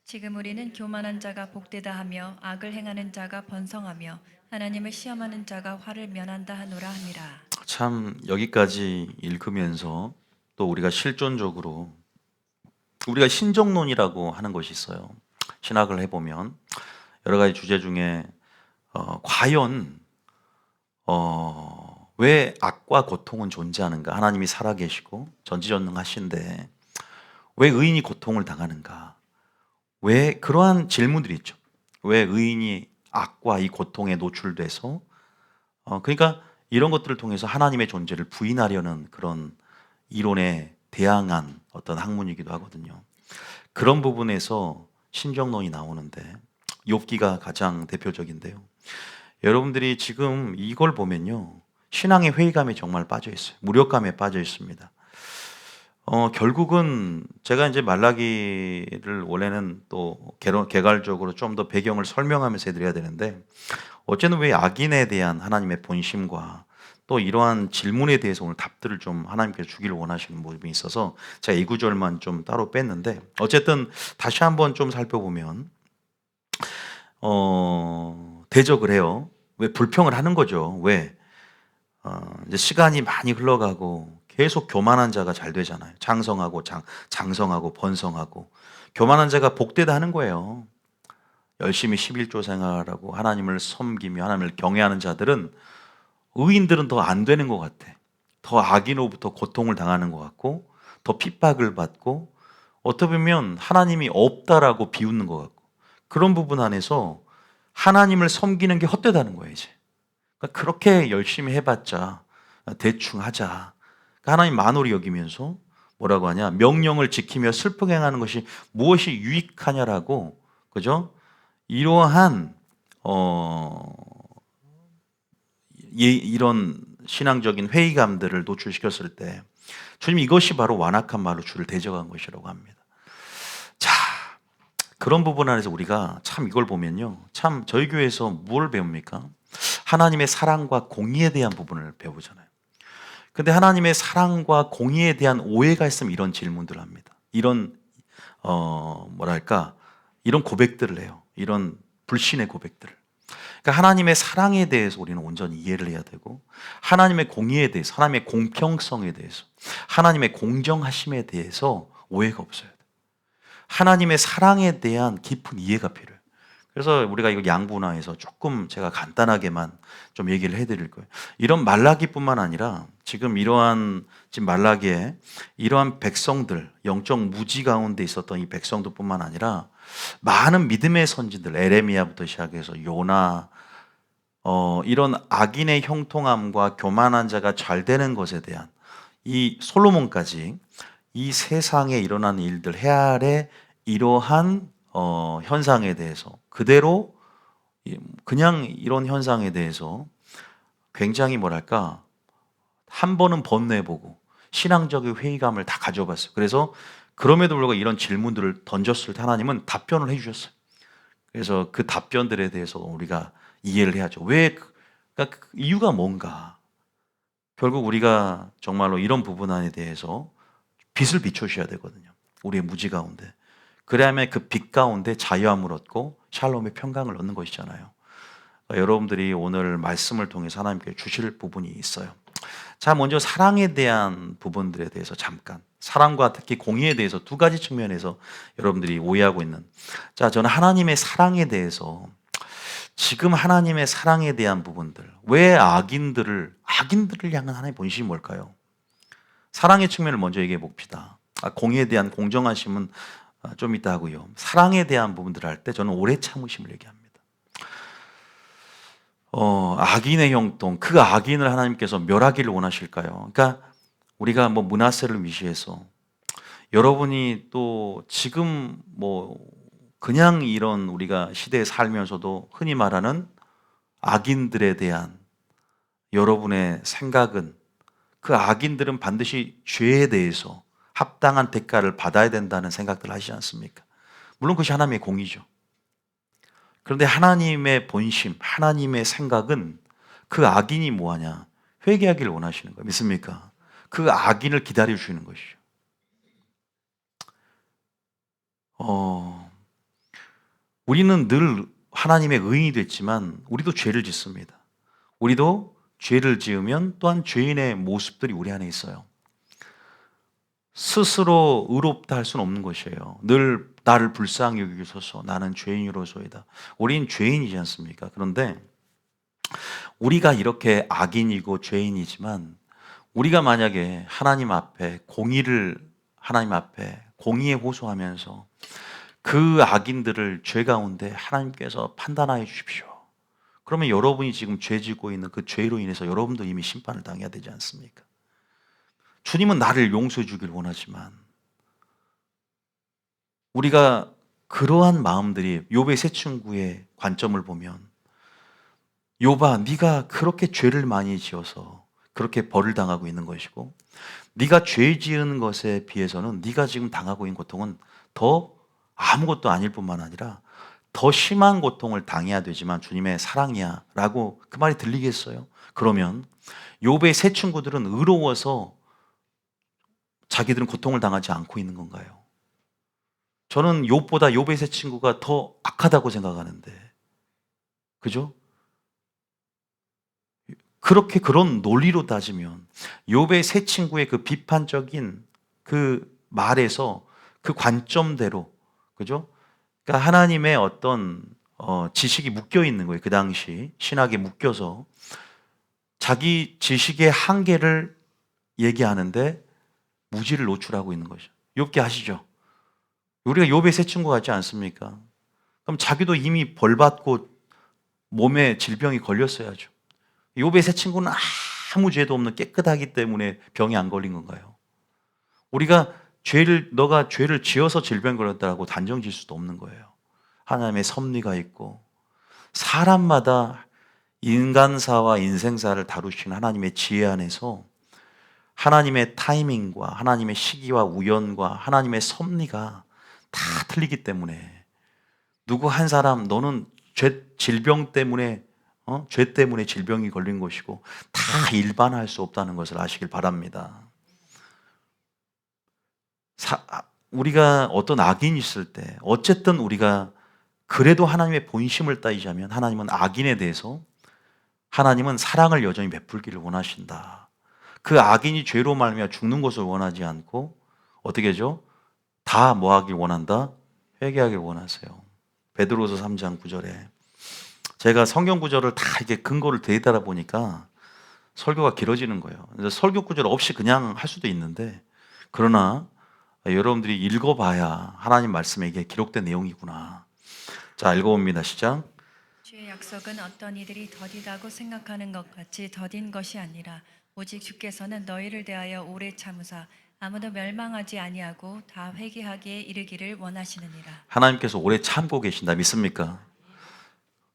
지금 우리는 교만한 자가 복되다 하며 악을 행하는 자가 번성하며 하나님을 시험하는 자가 화를 면한다 하노라 함이라. 참 여기까지 읽으면서 또 우리가 실존적으로 우리가 신정론이라고 하는 것이 있어요. 신학을 해보면 여러 가지 주제 중에 과연 왜 악과 고통은 존재하는가? 하나님이 살아계시고 전지전능하신데 왜 의인이 고통을 당하는가? 왜 그러한 질문들이 있죠. 왜 의인이 악과 이 고통에 노출돼서 그러니까 이런 것들을 통해서 하나님의 존재를 부인하려는 그런 이론에 대항한 어떤 학문이기도 하거든요. 그런 부분에서 신정론이 나오는데 욥기가 가장 대표적인데요. 여러분들이 지금 이걸 보면요. 신앙의 회의감에 정말 빠져 있어요. 무력감에 빠져 있습니다. 결국은 제가 이제 말라기를 원래는 또 개괄적으로 좀 더 배경을 설명하면서 해드려야 되는데 어쨌든 왜 악인에 대한 하나님의 본심과 또 이러한 질문에 대해서 오늘 답들을 좀 하나님께서 주기를 원하시는 부분이 있어서 제가 이 구절만 좀 따로 뺐는데 어쨌든 다시 한번 좀 살펴보면 대적을 해요. 왜 불평을 하는 거죠? 왜? 이제 시간이 많이 흘러가고 계속 교만한 자가 잘 되잖아요. 장성하고 번성하고 교만한 자가 복되다 하는 거예요. 열심히 11조 생활하고 하나님을 섬기며 하나님을 경외하는 자들은 의인들은 더 안 되는 것 같아. 더 악인으로부터 고통을 당하는 것 같고 더 핍박을 받고 어떻게 보면 하나님이 없다라고 비웃는 것 같고 그런 부분 안에서 하나님을 섬기는 게 헛되다는 거예요 이제. 그러니까 그렇게 열심히 해봤자 대충 하자. 그러니까 하나님 만홀히 여기면서 뭐라고 하냐 명령을 지키며 슬프게 행하는 것이 무엇이 유익하냐라고 그죠? 이러한 이런 신앙적인 회의감들을 노출시켰을 때 주님 이것이 바로 완악한 말로 주를 대적한 것이라고 합니다. 자, 그런 부분 안에서 우리가 참 이걸 보면요. 참 저희 교회에서 뭘 배웁니까? 하나님의 사랑과 공의에 대한 부분을 배우잖아요. 근데 하나님의 사랑과 공의에 대한 오해가 있으면 이런 질문들을 합니다. 이런 뭐랄까 이런 고백들을 해요. 이런 불신의 고백들을. 그러니까 하나님의 사랑에 대해서 우리는 온전히 이해를 해야 되고 하나님의 공의에 대해서 하나님의 공평성에 대해서 하나님의 공정하심에 대해서 오해가 없어야 돼요. 하나님의 사랑에 대한 깊은 이해가 필요해요. 그래서 우리가 이거 양분화해서 조금 제가 간단하게만 좀 얘기를 해드릴 거예요. 이런 말라기뿐만 아니라 지금 이러한 지금 말라기에 이러한 백성들 영적 무지 가운데 있었던 이 백성들뿐만 아니라 많은 믿음의 선지들 에레미야부터 시작해서 요나 이런 악인의 형통함과 교만한 자가 잘 되는 것에 대한 이 솔로몬까지 이 세상에 일어나는 일들 해아래 이러한 현상에 대해서 그대로 그냥 이런 현상에 대해서 굉장히 뭐랄까 한 번은 번뇌해보고 신앙적인 회의감을 다 가져봤어요. 그래서 그럼에도 불구하고 이런 질문들을 던졌을 때 하나님은 답변을 해주셨어요. 그래서 그 답변들에 대해서 우리가 이해를 해야죠. 그러니까 그 이유가 뭔가. 결국 우리가 정말로 이런 부분 안에 대해서 빛을 비춰주셔야 되거든요. 우리의 무지 가운데. 그래야만 그 빛 가운데 자유함을 얻고 샬롬의 평강을 얻는 것이잖아요. 여러분들이 오늘 말씀을 통해서 하나님께 주실 부분이 있어요. 자, 먼저 사랑에 대한 부분들에 대해서 잠깐. 사랑과 특히 공의에 대해서 두 가지 측면에서 여러분들이 오해하고 있는. 자, 저는 하나님의 사랑에 대해서 지금 하나님의 사랑에 대한 부분들. 왜 악인들을 향한 하나님의 본심이 뭘까요? 사랑의 측면을 먼저 얘기해 봅시다. 공의에 대한 공정하심은 좀 이따 하고요. 사랑에 대한 부분들을 할 때 저는 오래 참으심을 얘기합니다. 악인의 형통, 그 악인을 하나님께서 멸하기를 원하실까요? 그러니까 우리가 뭐 므낫세를 위시해서 여러분이 또 지금 뭐 그냥 이런 우리가 시대에 살면서도 흔히 말하는 악인들에 대한 여러분의 생각은 그 악인들은 반드시 죄에 대해서 합당한 대가를 받아야 된다는 생각들 하시지 않습니까? 물론 그것이 하나님의 공의죠. 그런데 하나님의 본심, 하나님의 생각은 그 악인이 뭐하냐? 회개하기를 원하시는 거예요. 믿습니까? 그 악인을 기다려 주시는 것이죠. 우리는 늘 하나님의 의인이 됐지만 우리도 죄를 짓습니다. 우리도 죄를 지으면 또한 죄인의 모습들이 우리 안에 있어요. 스스로 의롭다 할 수는 없는 것이에요. 늘 나를 불쌍히 여기소서, 나는 죄인으로소이다. 우린 죄인이지 않습니까? 그런데 우리가 이렇게 악인이고 죄인이지만 우리가 만약에 하나님 앞에 공의에 호소하면서 그 악인들을 죄 가운데 하나님께서 판단하여 주십시오. 그러면 여러분이 지금 죄 짓고 있는 그 죄로 인해서 여러분도 이미 심판을 당해야 되지 않습니까? 주님은 나를 용서해 주길 원하지만 우리가 그러한 마음들이 욥의 세 친구의 관점을 보면, 욥아, 네가 그렇게 죄를 많이 지어서 그렇게 벌을 당하고 있는 것이고, 네가 죄 지은 것에 비해서는 네가 지금 당하고 있는 고통은 더 아무것도 아닐 뿐만 아니라 더 심한 고통을 당해야 되지만 주님의 사랑이야 라고 그 말이 들리겠어요? 그러면 욥의 세 친구들은 의로워서 자기들은 고통을 당하지 않고 있는 건가요? 저는 욥보다 욥의 세 친구가 더 악하다고 생각하는데, 그죠? 그렇게 그런 논리로 따지면 욥의 세 친구의 그 비판적인 그 말에서 그 관점대로, 그죠? 그러니까 하나님의 어떤 지식이 묶여 있는 거예요. 그 당시 신학에 묶여서 자기 지식의 한계를 얘기하는데 무지를 노출하고 있는 거죠. 욥기 아시죠? 우리가 욥의 세 친구 같지 않습니까? 그럼 자기도 이미 벌받고 몸에 질병이 걸렸어야죠. 욥의 세 친구는 아무 죄도 없는 깨끗하기 때문에 병이 안 걸린 건가요? 우리가 너가 죄를 지어서 질병 걸렸다고 단정 지을 수도 없는 거예요. 하나님의 섭리가 있고 사람마다 인간사와 인생사를 다루시는 하나님의 지혜 안에서 하나님의 타이밍과 하나님의 시기와 우연과 하나님의 섭리가 다 틀리기 때문에 누구 한 사람 너는 질병 때문에 죄 때문에 질병이 걸린 것이고 다 일반화할 수 없다는 것을 아시길 바랍니다. 우리가 어떤 악인이 있을 때 어쨌든 우리가 그래도 하나님의 본심을 따지자면 하나님은 악인에 대해서 하나님은 사랑을 여전히 베풀기를 원하신다. 그 악인이 죄로 말미암아 죽는 것을 원하지 않고 어떻게 하죠? 다 뭐하길 원한다? 회개하길 원하세요. 베드로서 3장 9절에 제가 성경 구절을 다 이렇게 근거를 대다라 보니까 설교가 길어지는 거예요. 그래서 설교 구절 없이 그냥 할 수도 있는데, 그러나 여러분들이 읽어봐야 하나님 말씀에 이게 기록된 내용이구나. 자, 읽어봅니다. 시작. 주의 약속은 어떤 이들이 더디다고 생각하는 것 같이 더딘 것이 아니라 오직 주께서는 너희를 대하여 오래 참으사 아무도 멸망하지 아니하고 다 회개하기에 이르기를 원하시느니라. 하나님께서 오래 참고 계신다. 믿습니까?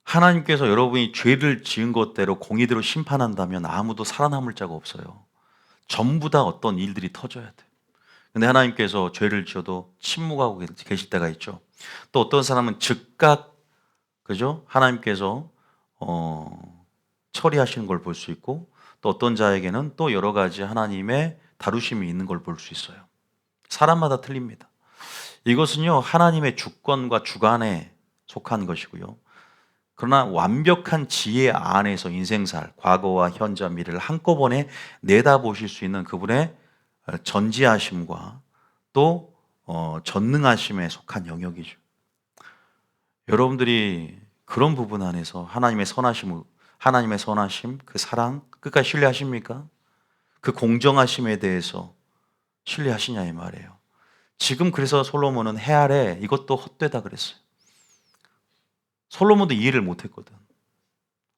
하나님께서 여러분이 죄를 지은 것대로 공의대로 심판한다면 아무도 살아남을 자가 없어요. 전부 다 어떤 일들이 터져야 돼. 근데 하나님께서 죄를 지어도 침묵하고 계실 때가 있죠. 또 어떤 사람은 즉각, 그죠? 하나님께서 처리하시는 걸 볼 수 있고, 또 어떤 자에게는 또 여러 가지 하나님의 다루심이 있는 걸 볼 수 있어요. 사람마다 틀립니다. 이것은요, 하나님의 주권과 주관에 속한 것이고요. 그러나 완벽한 지혜 안에서 인생살, 과거와 현재, 미래를 한꺼번에 내다보실 수 있는 그분의 전지하심과 또 전능하심에 속한 영역이죠. 여러분들이 그런 부분 안에서 하나님의 선하심, 그 사랑 끝까지 신뢰하십니까? 그 공정하심에 대해서 신뢰하시냐 이 말이에요. 지금 그래서 솔로몬은 해 아래 이것도 헛되다 그랬어요. 솔로몬도 이해를 못했거든.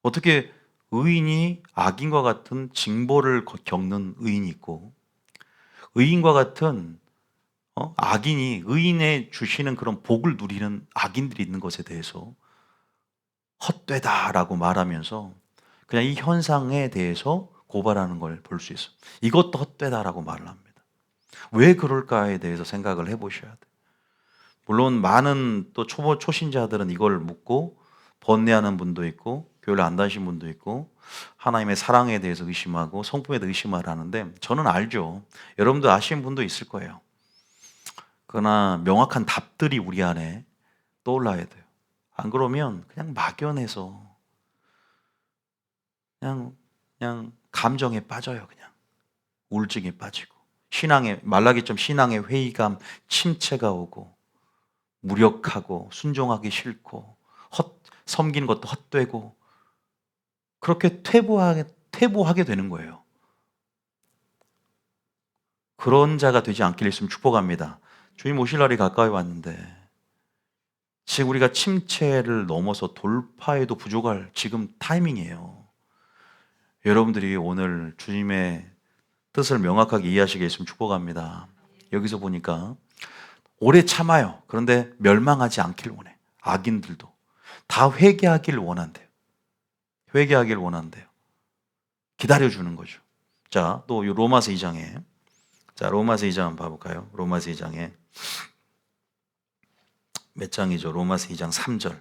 어떻게 의인이 악인과 같은 징벌을 겪는 의인이 있고, 의인과 같은 악인이 의인에 주시는 그런 복을 누리는 악인들이 있는 것에 대해서 헛되다라고 말하면서 그냥 이 현상에 대해서 고발하는 걸 볼 수 있어요. 이것도 헛되다라고 말을 합니다. 왜 그럴까에 대해서 생각을 해보셔야 돼요. 물론 많은 또 초신자들은 이걸 묻고 번뇌하는 분도 있고 교회를 안 다니신 분도 있고 하나님의 사랑에 대해서 의심하고 성품에 대해서 의심을 하는데, 저는 알죠. 여러분도 아시는 분도 있을 거예요. 그러나 명확한 답들이 우리 안에 떠올라야 돼요. 안 그러면 그냥 막연해서 그냥 감정에 빠져요. 그냥 우울증에 빠지고 말라기점 신앙의 회의감, 침체가 오고 무력하고 순종하기 싫고 섬기는 것도 헛되고 그렇게 퇴보하게 되는 거예요. 그런 자가 되지 않기를 예수님 축복합니다. 주님 오실 날이 가까이 왔는데 지금 우리가 침체를 넘어서 돌파해도 부족할 지금 타이밍이에요. 여러분들이 오늘 주님의 뜻을 명확하게 이해하시게 했으면 축복합니다. 여기서 보니까 오래 참아요. 그런데 멸망하지 않길 원해. 악인들도 다 회개하길 원한대요. 회개하길 원한대요. 기다려주는 거죠. 자, 또 로마서 2장에 로마서 2장 한번 봐볼까요? 로마서 2장에 몇 장이죠? 로마서 2장 3절.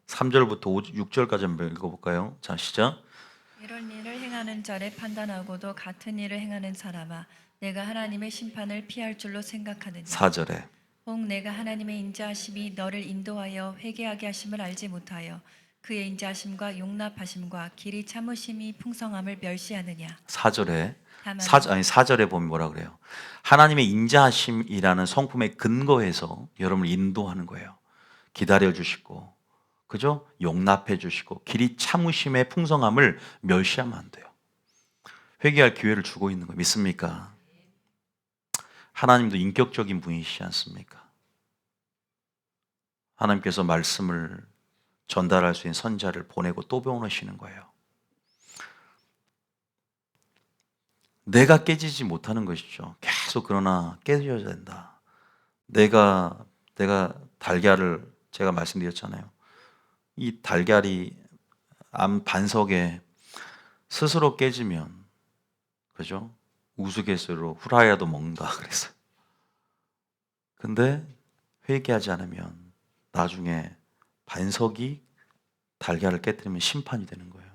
3절부터 6절까지 한번 읽어볼까요? 자, 시작. 이런 일을 행하는 자를 판단하고도 같은 일을 행하는 사람아, 내가 하나님의 심판을 피할 줄로 생각하느냐. 4절에 혹 내가 하나님의 인자하심이 너를 인도하여 회개하게 하심을 알지 못하여 그의 인자하심과 용납하심과 길이 참으심이 풍성함을 멸시하느냐. 4절에 다만 4절에 보면 뭐라 그래요? 하나님의 인자하심이라는 성품의 근거에서 여러분을 인도하는 거예요. 기다려 주시고, 그죠? 용납해 주시고, 길이 참으심의 풍성함을 멸시하면 안 돼요. 회개할 기회를 주고 있는 거 믿습니까? 하나님도 인격적인 분이시지 않습니까? 하나님께서 말씀을 전달할 수 있는 선자를 보내고 또 보내시는 거예요. 내가 깨지지 못하는 것이죠. 계속 그러나 깨져야 된다. 내가 달걀을 제가 말씀드렸잖아요. 이 달걀이 암 반석에 스스로 깨지면 그죠? 우스갯소리로 후라이라도 먹는다 그랬어요. 근데 회개하지 않으면 나중에 반석이 달걀을 깨뜨리면 심판이 되는 거예요.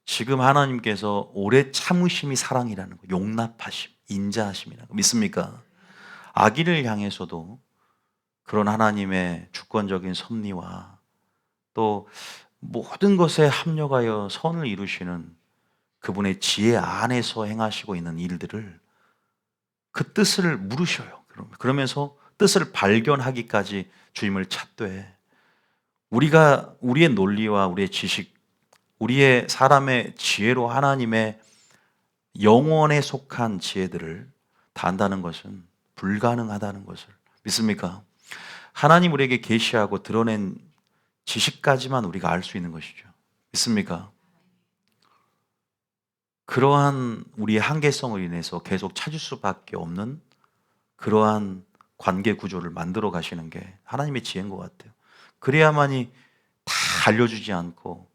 지금 하나님께서 오래 참으심이 사랑이라는 거, 용납하심, 인자하심이라는 거 믿습니까? 악인을 향해서도 그런 하나님의 주권적인 섭리와 또 모든 것에 합력하여 선을 이루시는 그분의 지혜 안에서 행하시고 있는 일들을 그 뜻을 물으셔요. 그러면서 뜻을 발견하기까지 주님을 찾되 우리의 논리와 우리의 지식, 우리의 사람의 지혜로 하나님의 영원에 속한 지혜들을 다 안다는 것은 불가능하다는 것을 믿습니까? 하나님 우리에게 계시하고 드러낸 지식까지만 우리가 알 수 있는 것이죠. 믿습니까? 그러한 우리의 한계성을 인해서 계속 찾을 수밖에 없는 그러한 관계 구조를 만들어 가시는 게 하나님의 지혜인 것 같아요. 그래야만이 다 알려주지 않고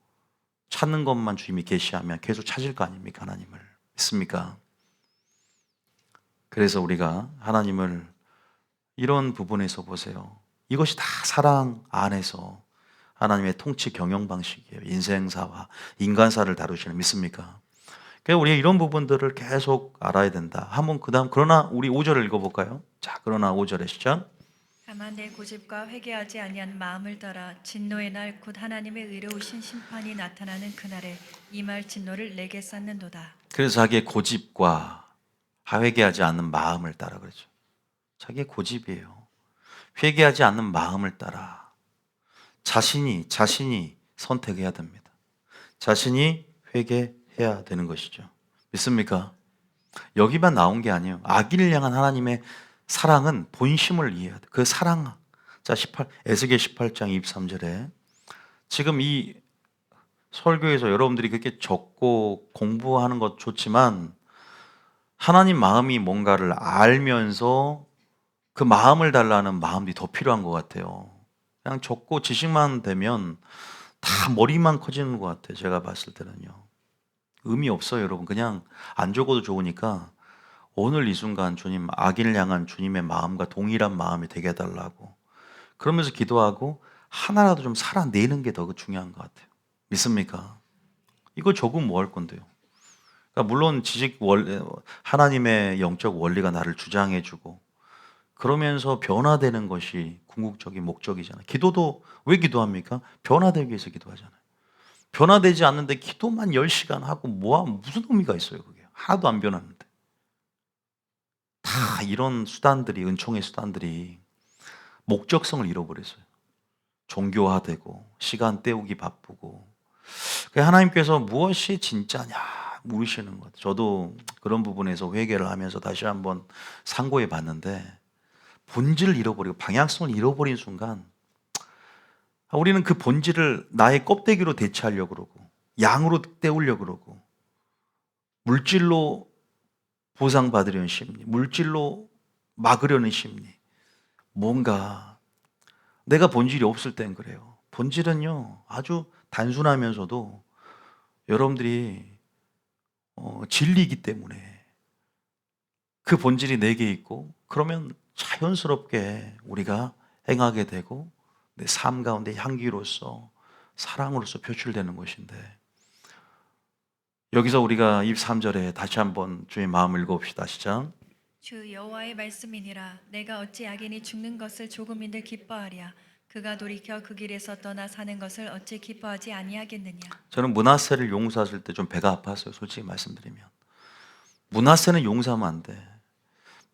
찾는 것만 주님이 계시하면 계속 찾을 거 아닙니까? 하나님을 믿습니까? 그래서 우리가 하나님을 이런 부분에서 보세요. 이것이 다 사랑 안에서 하나님의 통치 경영 방식이에요. 인생사와 인간사를 다루시는 믿습니까? 그래서 우리 이런 부분들을 계속 알아야 된다. 한번 그러나 우리 5절을 읽어볼까요? 자, 그러나 5절에 시작. 다만 내 고집과 회개하지 아니한 마음을 따라 진노의 날 곧 하나님의 의로우신 심판이 나타나는 그날에 이 말 진노를 내게 쌓는도다. 그래서 자기의 고집과 회개하지 않는 마음을 따라 그러죠. 자기의 고집이에요. 회개하지 않는 마음을 따라 자신이 선택해야 됩니다. 자신이 회개해야 되는 것이죠. 믿습니까? 여기만 나온 게 아니에요. 악인을 향한 하나님의 사랑은 본심을 이해해야 돼. 그 사랑. 자, 에스겔 18장 23절에 지금 이 설교에서 여러분들이 그렇게 적고 공부하는 것 좋지만 하나님 마음이 뭔가를 알면서 그 마음을 달라는 마음이 더 필요한 것 같아요. 그냥 적고 지식만 되면 다 머리만 커지는 것 같아요. 제가 봤을 때는요. 의미 없어요, 여러분. 그냥 안 적어도 좋으니까 오늘 이 순간 주님, 악인을 향한 주님의 마음과 동일한 마음이 되게 해달라고 그러면서 기도하고 하나라도 좀 살아내는 게 더 중요한 것 같아요. 믿습니까? 이거 적으면 뭐 할 건데요? 그러니까 물론 하나님의 영적 원리가 나를 주장해주고 그러면서 변화되는 것이 궁극적인 목적이잖아요. 기도도 왜 기도합니까? 변화되기 위해서 기도하잖아요. 변화되지 않는데 기도만 10시간 하고 무슨 의미가 있어요, 그게. 하나도 안 변하는데. 다 이런 수단들이, 은총의 수단들이 목적성을 잃어버렸어요. 종교화되고 시간 때우기 바쁘고. 하나님께서 무엇이 진짜냐 물으시는 것 같아요. 저도 그런 부분에서 회개를 하면서 다시 한번 상고해 봤는데, 본질을 잃어버리고 방향성을 잃어버린 순간 우리는 그 본질을 나의 껍데기로 대체하려고 그러고, 양으로 때우려고 그러고, 물질로 보상받으려는 심리, 물질로 막으려는 심리, 뭔가 내가 본질이 없을 땐 그래요. 본질은요 아주 단순하면서도 여러분들이 진리이기 때문에 그 본질이 내게 있고, 그러면 자연스럽게 우리가 행하게 되고 내 삶 가운데 향기로서 사랑으로서 표출되는 것인데, 여기서 우리가 23절에 다시 한번 주의 마음을 읽어봅시다. 시작. 주 여호와의 말씀이니라. 내가 어찌 악인이 죽는 것을 조금인들 기뻐하랴. 그가 돌이켜 그 길에서 떠나 사는 것을 어찌 기뻐하지 아니하겠느냐. 저는 므낫세를 용서하실 때 좀 배가 아팠어요, 솔직히 말씀드리면. 므낫세는 용서하면 안 돼.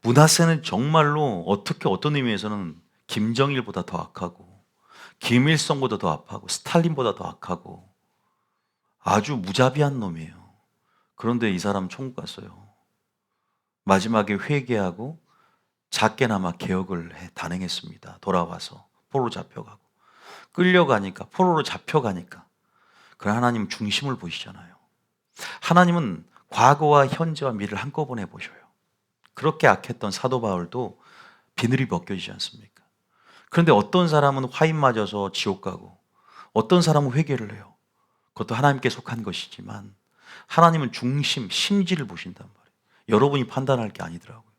므낫세는 정말로 어떤 의미에서는 김정일보다 더 악하고, 김일성보다 더 악하고, 스탈린보다 더 악하고, 아주 무자비한 놈이에요. 그런데 이 사람 천국 갔어요. 마지막에 회개하고 작게나마 개혁을 단행했습니다. 돌아와서 포로로 잡혀가고, 끌려가니까, 포로로 잡혀가니까. 그럼 하나님 중심을 보시잖아요. 하나님은 과거와 현재와 미래를 한꺼번에 보셔요. 그렇게 악했던 사도 바울도 비늘이 벗겨지지 않습니까? 그런데 어떤 사람은 화인 맞아서 지옥 가고, 어떤 사람은 회개를 해요. 그것도 하나님께 속한 것이지만 하나님은 중심, 심지를 보신단 말이에요. 여러분이 판단할 게 아니더라고요.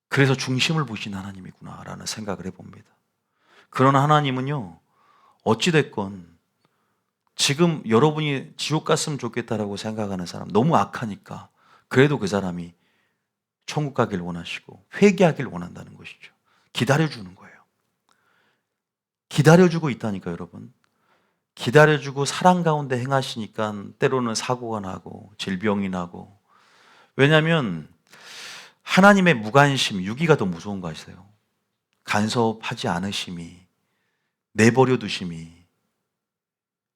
그래서 중심을 보신 하나님이구나라는 생각을 해봅니다. 그런 하나님은요, 어찌됐건 지금 여러분이 지옥 갔으면 좋겠다라고 생각하는 사람, 너무 악하니까 그래도 그 사람이 천국 가길 원하시고 회개하길 원한다는 것이죠. 기다려주는 거예요. 기다려주고 있다니까, 여러분. 기다려주고 사랑 가운데 행하시니까 때로는 사고가 나고 질병이 나고. 왜냐하면 하나님의 무관심, 유기가 더 무서운 거 아세요? 간섭하지 않으심이, 내버려 두심이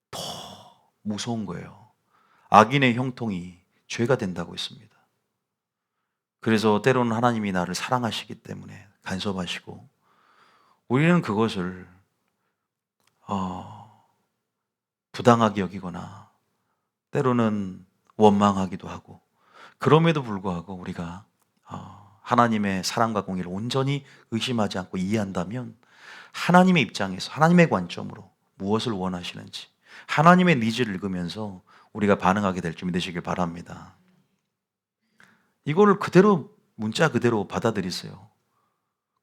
더 무서운 거예요. 악인의 형통이 죄가 된다고 했습니다. 그래서 때로는 하나님이 나를 사랑하시기 때문에 간섭하시고, 우리는 그것을 부당하게 여기거나 때로는 원망하기도 하고, 그럼에도 불구하고 우리가 하나님의 사랑과 공의를 온전히 의심하지 않고 이해한다면, 하나님의 입장에서, 하나님의 관점으로 무엇을 원하시는지 하나님의 니즈를 읽으면서 우리가 반응하게 될 줄 믿으시길 바랍니다. 이거를 그대로, 문자 그대로 받아들이세요.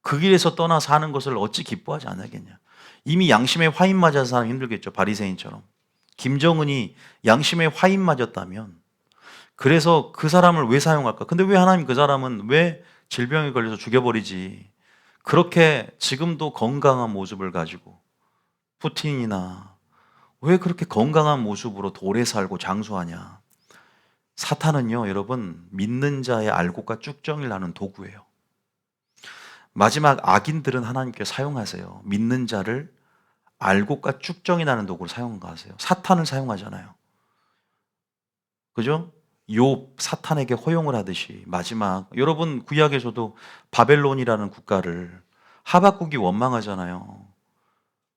그 길에서 떠나 사는 것을 어찌 기뻐하지 않겠냐. 이미 양심의 화인 맞아서 사람 힘들겠죠, 바리새인처럼. 김정은이 양심의 화인 맞았다면 그래서 그 사람을 왜 사용할까? 근데 왜 하나님 그 사람은 왜 질병에 걸려서 죽여버리지? 그렇게 지금도 건강한 모습을 가지고, 푸틴이나 왜 그렇게 건강한 모습으로 오래 살고 장수하냐? 사탄은요, 여러분, 믿는 자의 알곡과 쭉정이를 나는 도구예요. 마지막 악인들은 하나님께 사용하세요. 믿는 자를 알곡과 쭉정이 나는 도구로 사용하세요. 사탄을 사용하잖아요. 그죠? 욥 사탄에게 허용을 하듯이 마지막, 여러분 구약에서도 바벨론이라는 국가를 하박국이 원망하잖아요.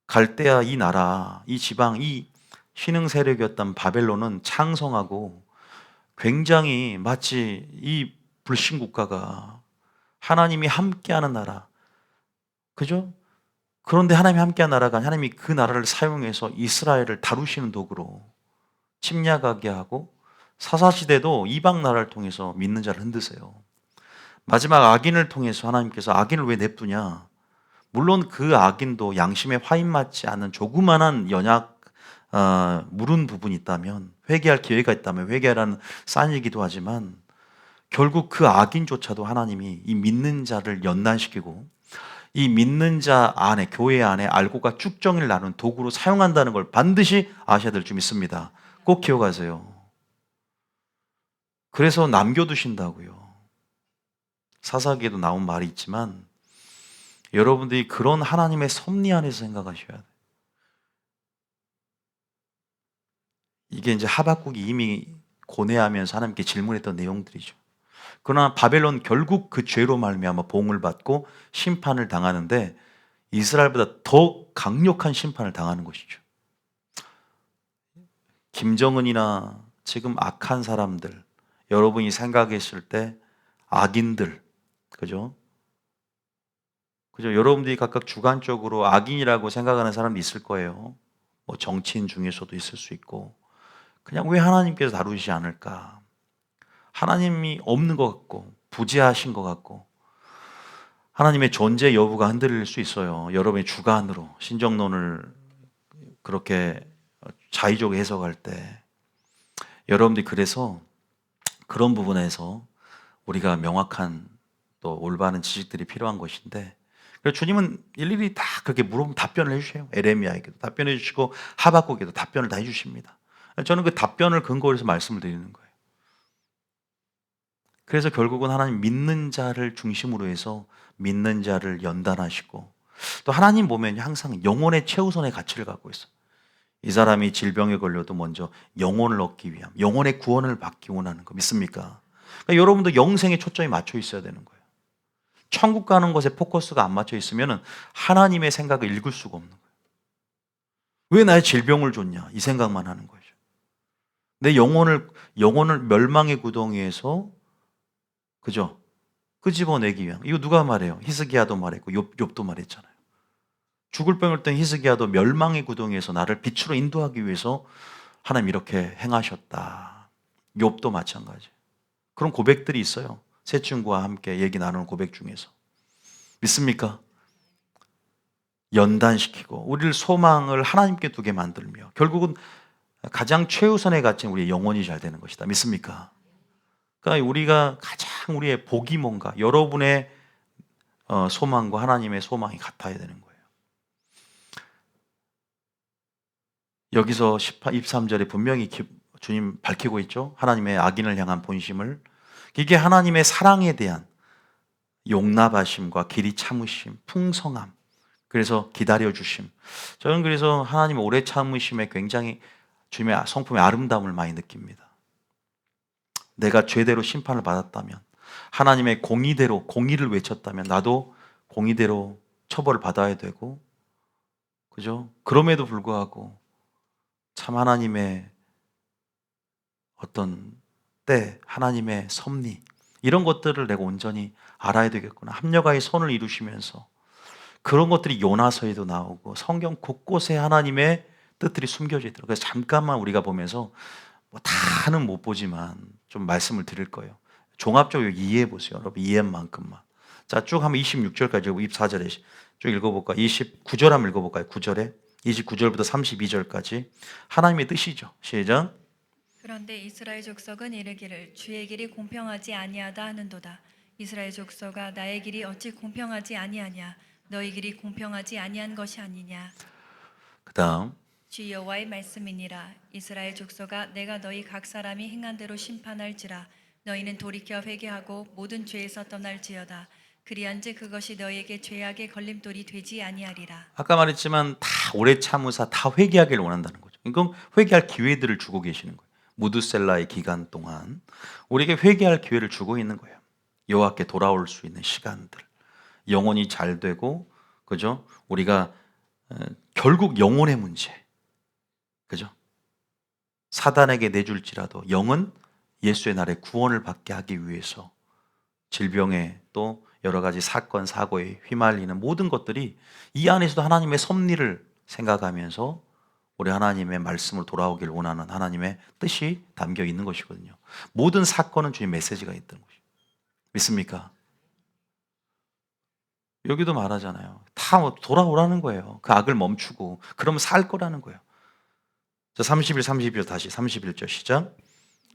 갈대아 이 나라, 이 지방, 이 신흥 세력이었던 바벨론은 창성하고 굉장히 마치 이 불신 국가가 하나님이 함께하는 나라, 그죠? 그런데 하나님이 함께한 나라가 아니라 하나님이 그 나라를 사용해서 이스라엘을 다루시는 도구로 침략하게 하고, 사사시대도 이방 나라를 통해서 믿는 자를 흔드세요. 마지막 악인을 통해서 하나님께서 악인을 왜 냅두냐? 물론 그 악인도 양심에 화인 맞지 않는 조그만한 연약 물은 부분이 있다면, 회개할 기회가 있다면 회개하라는 사인이기도 하지만, 결국 그 악인조차도 하나님이 이 믿는 자를 연단시키고 이 믿는 자 안에, 교회 안에 알고가 쭉정이를 나눈 도구로 사용한다는 걸 반드시 아셔야 될 줄 믿습니다. 꼭 기억하세요. 그래서 남겨두신다고요. 사사기에도 나온 말이 있지만 여러분들이 그런 하나님의 섭리 안에서 생각하셔야 돼요. 이게 이제 하박국이 이미 고뇌하면서 하나님께 질문했던 내용들이죠. 그러나 바벨론 결국 그 죄로 말미암아 봉을 받고 심판을 당하는데 이스라엘보다 더 강력한 심판을 당하는 것이죠. 김정은이나 지금 악한 사람들, 여러분이 생각했을 때 악인들, 그죠? 그죠? 여러분들이 각각 주관적으로 악인이라고 생각하는 사람도 있을 거예요. 뭐 정치인 중에서도 있을 수 있고, 그냥 왜 하나님께서 다루시지 않을까? 하나님이 없는 것 같고, 부재하신 것 같고, 하나님의 존재 여부가 흔들릴 수 있어요. 여러분의 주관으로 신정론을 그렇게 자의적으로 해석할 때. 여러분들이 그래서 그런 부분에서 우리가 명확한 또 올바른 지식들이 필요한 것인데, 그래서 주님은 일일이 다 그렇게 물어보면 답변을 해주세요. 에레미야에게도 답변해 주시고 하박국에도 답변을 다 해주십니다. 저는 그 답변을 근거로 해서 말씀을 드리는 거예요. 그래서 결국은 하나님 믿는 자를 중심으로 해서 믿는 자를 연단하시고, 또 하나님 보면 항상 영혼의 최우선의 가치를 갖고 있어요. 이 사람이 질병에 걸려도 먼저 영혼을 얻기 위함, 영혼의 구원을 받기 원하는 거 믿습니까? 그러니까 여러분도 영생에 초점이 맞춰 있어야 되는 거예요. 천국 가는 것에 포커스가 안 맞춰 있으면 하나님의 생각을 읽을 수가 없는 거예요. 왜 나의 질병을 줬냐? 이 생각만 하는 거죠. 내 영혼을 멸망의 구덩이에서, 그죠? 끄집어내기 위한. 이거 누가 말해요? 히스기야도 말했고 욥도 말했잖아요. 죽을 병을 든 히스기야도 멸망의 구덩이에서 나를 빛으로 인도하기 위해서 하나님 이렇게 행하셨다. 욥도 마찬가지. 그런 고백들이 있어요. 세 친구와 함께 얘기 나누는 고백 중에서. 믿습니까? 연단시키고 우리를 소망을 하나님께 두게 만들며 결국은 가장 최우선의 가치는 우리의 영혼이 잘 되는 것이다. 믿습니까? 그러니까 우리가 가장 우리의 복이 뭔가, 여러분의 소망과 하나님의 소망이 같아야 되는 거예요. 여기서 23절에 분명히 주님 밝히고 있죠. 하나님의 악인을 향한 본심을. 이게 하나님의 사랑에 대한 용납하심과 길이 참으심, 풍성함, 그래서 기다려주심. 저는 그래서 하나님의 오래 참으심에 굉장히 주님의 성품의 아름다움을 많이 느낍니다. 내가 죄대로 심판을 받았다면, 하나님의 공의대로 공의를 외쳤다면 나도 공의대로 처벌을 받아야 되고, 그죠? 그럼에도 불구하고 참 하나님의 어떤 때, 하나님의 섭리, 이런 것들을 내가 온전히 알아야 되겠구나. 합력하여 선을 이루시면서 그런 것들이 요나서에도 나오고 성경 곳곳에 하나님의 뜻들이 숨겨져 있더라고요. 그래서 잠깐만 우리가 보면서 뭐 다는 못 보지만 좀 말씀을 드릴 거예요. 종합적으로 이해해 보세요. 여러분 이해한 만큼만. 자, 쭉 한번 26절까지 24절에 쭉 읽어볼까요? 29절 한번 읽어볼까요? 9절에 29절부터 32절까지 하나님의 뜻이죠. 시작. 그런데 이스라엘 족속은 이르기를 주의 길이 공평하지 아니하다 하는도다. 이스라엘 족속아 나의 길이 어찌 공평하지 아니하냐? 너희 길이 공평하지 아니한 것이 아니냐? 그 다음 주 여호와의 말씀이니라. 이스라엘 족속아 내가 너희 각 사람이 행한 대로 심판할지라. 너희는 돌이켜 회개하고 모든 죄에서 떠날지어다. 그리한즉 그것이 너희에게 죄악의 걸림돌이 되지 아니하리라. 아까 말했지만 다 오래 참으사 다 회개하기를 원한다는 거죠. 이건 회개할 기회들을 주고 계시는 거예요. 무드셀라의 기간 동안 우리에게 회개할 기회를 주고 있는 거예요. 여호와께 돌아올 수 있는 시간들, 영혼이 잘 되고, 그죠? 우리가 결국 영혼의 문제, 그죠? 사단에게 내줄지라도 영은 예수의 날에 구원을 받게 하기 위해서 질병에 또 여러 가지 사건 사고에 휘말리는 모든 것들이 이 안에서도 하나님의 섭리를 생각하면서 우리 하나님의 말씀을 돌아오길 원하는 하나님의 뜻이 담겨 있는 것이거든요. 모든 사건은 주의 메시지가 있던 것이죠. 믿습니까? 여기도 말하잖아요. 다 돌아오라는 거예요. 그 악을 멈추고 그러면 살 거라는 거예요. 자, 31, 32절 다시 31절 시작.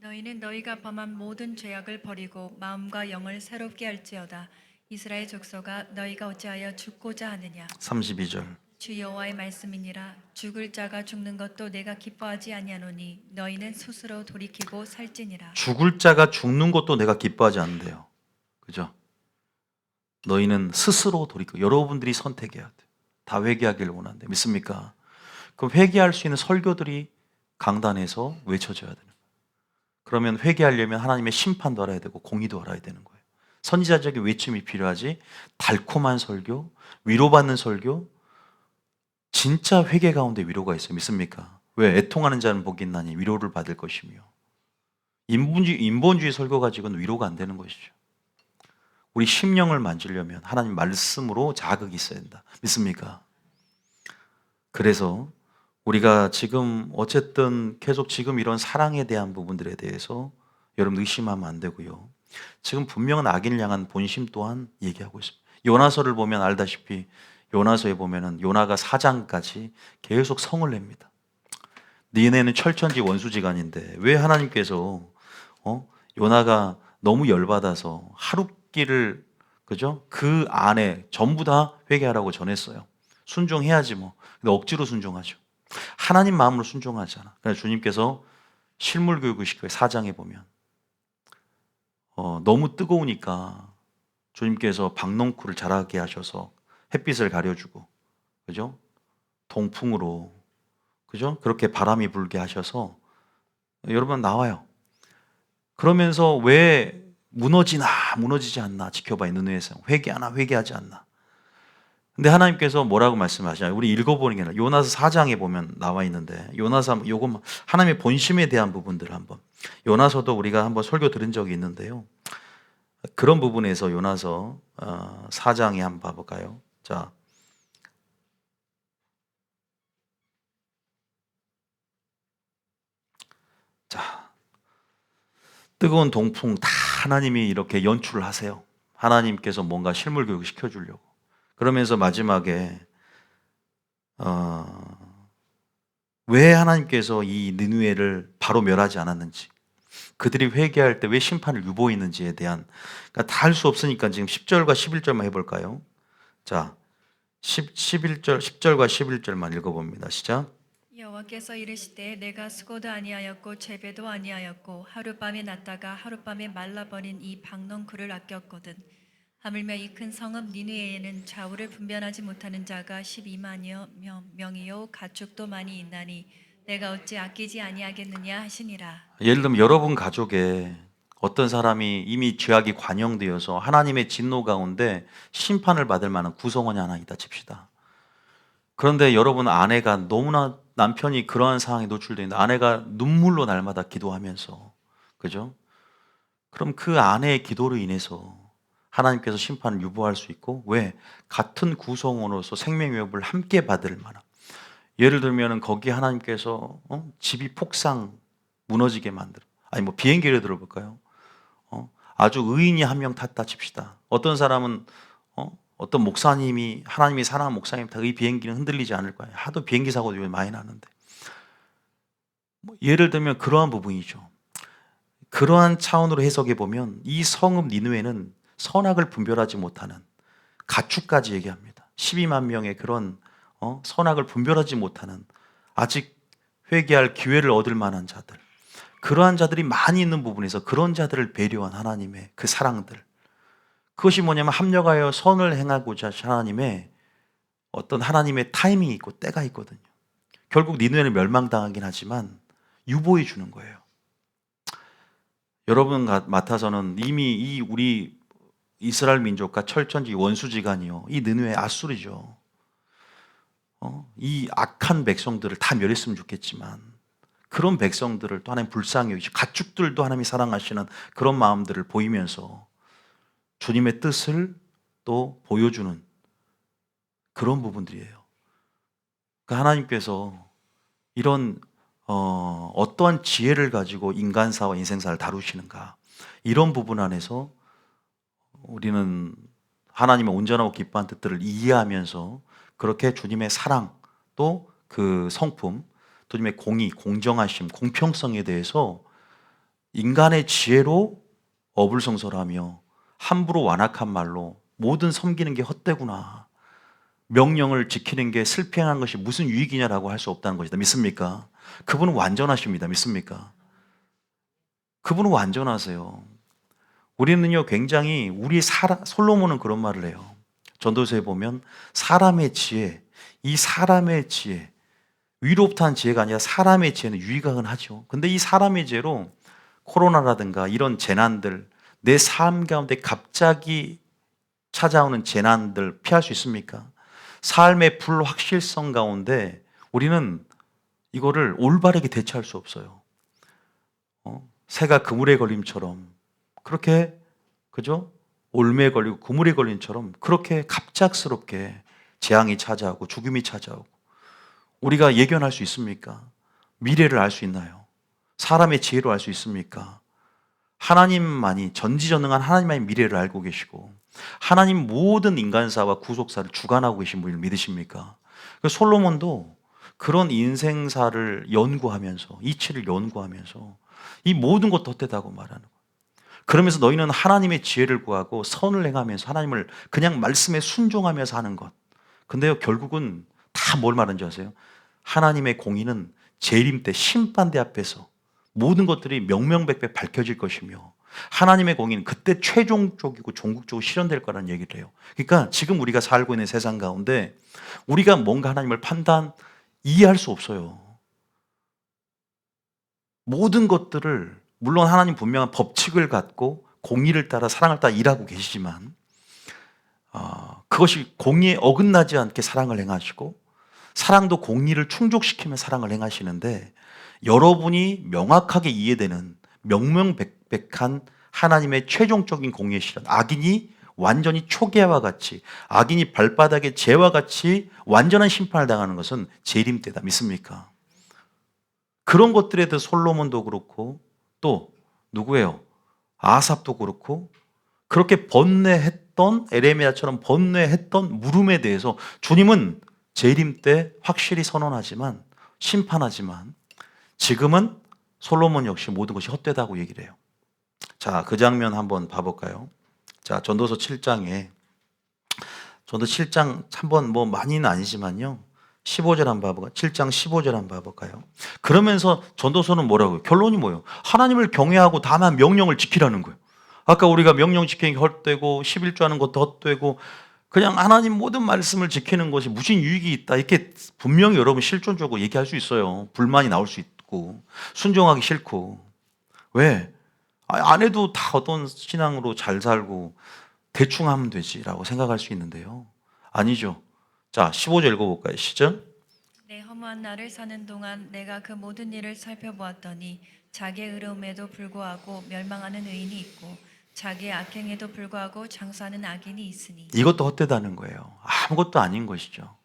너희는 너희가 범한 모든 죄악을 버리고 마음과 영을 새롭게 할지어다. 이스라엘 족속아 너희가 어찌하여 죽고자 하느냐. 32절. 주 여호와의 말씀이니라. 죽을 자가 죽는 것도 내가 기뻐하지 아니하노니 너희는 스스로 돌이키고 살지니라. 죽을 자가 죽는 것도 내가 기뻐하지 않는데요. 그죠? 너희는 스스로 돌이켜. 여러분들이 선택해야 돼. 다 회개하기를 원한대. 믿습니까? 그럼 회개할 수 있는 설교들이 강단에서 외쳐져야 되는 거예요. 그러면 회개하려면 하나님의 심판도 알아야 되고 공의도 알아야 되는 거예요. 선지자적인 외침이 필요하지. 달콤한 설교, 위로받는 설교, 진짜 회개 가운데 위로가 있어요. 믿습니까? 왜? 애통하는 자는 복이 있나니 위로를 받을 것이며, 인본주의 설교 가지고는 위로가 안 되는 것이죠. 우리 심령을 만지려면 하나님 말씀으로 자극이 있어야 된다. 믿습니까? 그래서 우리가 지금 어쨌든 계속 지금 이런 사랑에 대한 부분들에 대해서 여러분 의심하면 안 되고요. 지금 분명한 악인을 향한 본심 또한 얘기하고 있습니다. 요나서를 보면 알다시피 요나서에 보면은 요나가 4장까지 계속 성을 냅니다. 니네는 철천지 원수지간인데 왜 하나님께서 요나가 너무 열받아서 하룻길을 그죠? 그 안에 전부 다 회개하라고 전했어요. 순종해야지 뭐. 근데 억지로 순종하죠. 하나님 마음으로 순종하잖아. 그래서 주님께서 실물 교육을 시켜요. 4장에 보면 너무 뜨거우니까 주님께서 박농쿨을 자라게 하셔서 햇빛을 가려주고 그죠? 동풍으로 그죠? 그렇게 바람이 불게 하셔서 여러분 나와요. 그러면서 왜 무너지지 않나 지켜봐. 느느웨에서 회개하나 회개하지 않나. 근데 하나님께서 뭐라고 말씀하시나요? 우리 읽어보는 게 아니라 요나서 4장에 보면 나와 있는데 요나서 요거 하나님의 본심에 대한 부분들을 한번 요나서도 우리가 한번 설교 들은 적이 있는데요. 그런 부분에서 요나서 4장에 한번 봐볼까요? 자, 뜨거운 동풍 다 하나님이 이렇게 연출을 하세요. 하나님께서 뭔가 실물 교육 시켜주려고. 그러면서 마지막에 왜 하나님께서 이 느느웨를 바로 멸하지 않았는지, 그들이 회개할 때 왜 심판을 유보했는지에 대한, 그러니까 다 할 수 없으니까 지금 10절과 11절만 해볼까요? 자, 10절과 11절만 읽어봅니다. 시작. 여호와께서 이르시되 내가 수고도 아니하였고 재배도 아니하였고 하룻밤에 났다가 하룻밤에 말라버린 이 박농쿨을 아꼈거든. 하물며 이 큰 성읍 니느웨에는 좌우를 분별하지 못하는 자가 12만여 명이요 가축도 많이 있나니 내가 어찌 아끼지 아니하겠느냐 하시니라. 예를 들면 여러분 가족에 어떤 사람이 이미 죄악이 관영되어서 하나님의 진노 가운데 심판을 받을 만한 구성원이 하나 있다 칩시다. 그런데 여러분 아내가 너무나 남편이 그러한 상황에 노출되어 있는데 아내가 눈물로 날마다 기도하면서 그죠? 그럼 그 아내의 기도로 인해서 하나님께서 심판을 유보할 수 있고 왜? 같은 구성원으로서 생명 위협을 함께 받을 만한 예를 들면은 거기 하나님께서 집이 폭삭 무너지게 만들어 아니 뭐 비행기를 들어볼까요? 아주 의인이 한 명 탔다 칩시다. 어떤 사람은 어떤 목사님이 하나님이 사랑하는 목사님 타 이 비행기는 흔들리지 않을 거예요. 하도 비행기 사고도 요즘 많이 나는데 예를 들면 그러한 부분이죠. 그러한 차원으로 해석해 보면 이 성읍 니느웨는 선악을 분별하지 못하는 가축까지 얘기합니다. 12만 명의 그런 선악을 분별하지 못하는 아직 회개할 기회를 얻을 만한 자들 그러한 자들이 많이 있는 부분에서 그런 자들을 배려한 하나님의 그 사랑들 그것이 뭐냐면 합력하여 선을 행하고자 하신 하나님의 어떤 하나님의 타이밍이 있고 때가 있거든요. 결국 니느웨는 멸망당하긴 하지만 유보해 주는 거예요. 여러분 맡아서는 이미 이 우리 이스라엘 민족과 철천지 원수지간이요. 이 느느웨 아수르죠. 이 악한 백성들을 다 멸했으면 좋겠지만 그런 백성들을 또 하나님 불쌍히 여기시고 가축들도 하나님이 사랑하시는 그런 마음들을 보이면서 주님의 뜻을 또 보여주는 그런 부분들이에요. 그러니까 하나님께서 이런 어떠한 지혜를 가지고 인간사와 인생사를 다루시는가 이런 부분 안에서 우리는 하나님의 온전하고 기뻐한 뜻들을 이해하면서 그렇게 주님의 사랑 또 그 성품, 주님의 공의, 공정하심, 공평성에 대해서 인간의 지혜로 어불성설하며 함부로 완악한 말로 모든 섬기는 게 헛되구나. 명령을 지키는 게 실패한 것이 무슨 유익이냐라고 할 수 없다는 것이다. 믿습니까? 그분은 완전하십니다. 믿습니까? 그분은 완전하세요. 우리는요, 굉장히 솔로몬은 그런 말을 해요. 전도서에 보면 사람의 지혜, 이 사람의 지혜, 위로부터 한 지혜가 아니라 사람의 지혜는 유익하긴 하죠. 근데 이 사람의 지혜로 코로나라든가 이런 재난들, 내 삶 가운데 갑자기 찾아오는 재난들 피할 수 있습니까? 삶의 불확실성 가운데 우리는 이거를 올바르게 대처할 수 없어요. 새가 그물에 걸림처럼 그렇게, 그죠? 올매에 걸리고 그물에 걸림처럼 그렇게 갑작스럽게 재앙이 찾아오고 죽음이 찾아오고 우리가 예견할 수 있습니까? 미래를 알 수 있나요? 사람의 지혜로 알 수 있습니까? 하나님만이, 전지전능한 하나님만이 미래를 알고 계시고 하나님 모든 인간사와 구속사를 주관하고 계신 분을 믿으십니까? 솔로몬도 그런 인생사를 연구하면서, 이치를 연구하면서 이 모든 것 덧대다고 말하는 거예요. 그러면서 너희는 하나님의 지혜를 구하고 선을 행하면서 하나님을 그냥 말씀에 순종하면서 하는 것. 근데요, 결국은 다 뭘 말하는지 아세요? 하나님의 공의는 재림 때 심판대 앞에서 모든 것들이 명명백백 밝혀질 것이며 하나님의 공의는 그때 최종적이고 종국적으로 실현될 거라는 얘기를 해요. 그러니까 지금 우리가 살고 있는 세상 가운데 우리가 뭔가 하나님을 이해할 수 없어요. 모든 것들을, 물론 하나님 분명한 법칙을 갖고 공의를 따라 사랑을 따라 일하고 계시지만 그것이 공의에 어긋나지 않게 사랑을 행하시고 사랑도 공의를 충족시키며 사랑을 행하시는데 여러분이 명확하게 이해되는 명명백백한 하나님의 최종적인 공의의 실현, 악인이 완전히 초기화와 같이, 악인이 발바닥에 재와 같이 완전한 심판을 당하는 것은 재림 때다. 믿습니까? 그런 것들에 대해서 솔로몬도 그렇고 또 누구예요? 아삽도 그렇고 그렇게 번뇌했던, 에레미야처럼 번뇌했던 물음에 대해서 주님은 재림 때 확실히 선언하지만, 심판하지만 지금은 솔로몬 역시 모든 것이 헛되다고 얘기를 해요. 자, 그 장면 한번 봐볼까요? 자, 전도서 7장에, 전도 7장 한번 뭐 많이는 아니지만요, 15절 한번 봐볼까요? 7장 15절 한번 봐볼까요? 그러면서 전도서는 뭐라고요? 결론이 뭐예요? 하나님을 경외하고 다만 명령을 지키라는 거예요. 아까 우리가 명령 지키는 게 헛되고 11조 하는 것도 헛되고 그냥 하나님 모든 말씀을 지키는 것이 무슨 유익이 있다, 이렇게 분명히 여러분 실존적으로 얘기할 수 있어요. 불만이 나올 수 있고 순종하기 싫고. 왜? 안 해도 다 어떤 신앙으로 잘 살고 대충 하면 되지라고 생각할 수 있는데요, 아니죠. 자, 15절 읽어볼까요? 시작. 내 허무한 날을 사는 동안 내가 그 모든 일을 살펴보았더니 자기의 의로움에도 불구하고 멸망하는 의인이 있고 자기의 악행에도 불구하고 장수하는 악인이 있으니. 이것도 헛되다는 거예요. 아무것도 아닌 것이죠.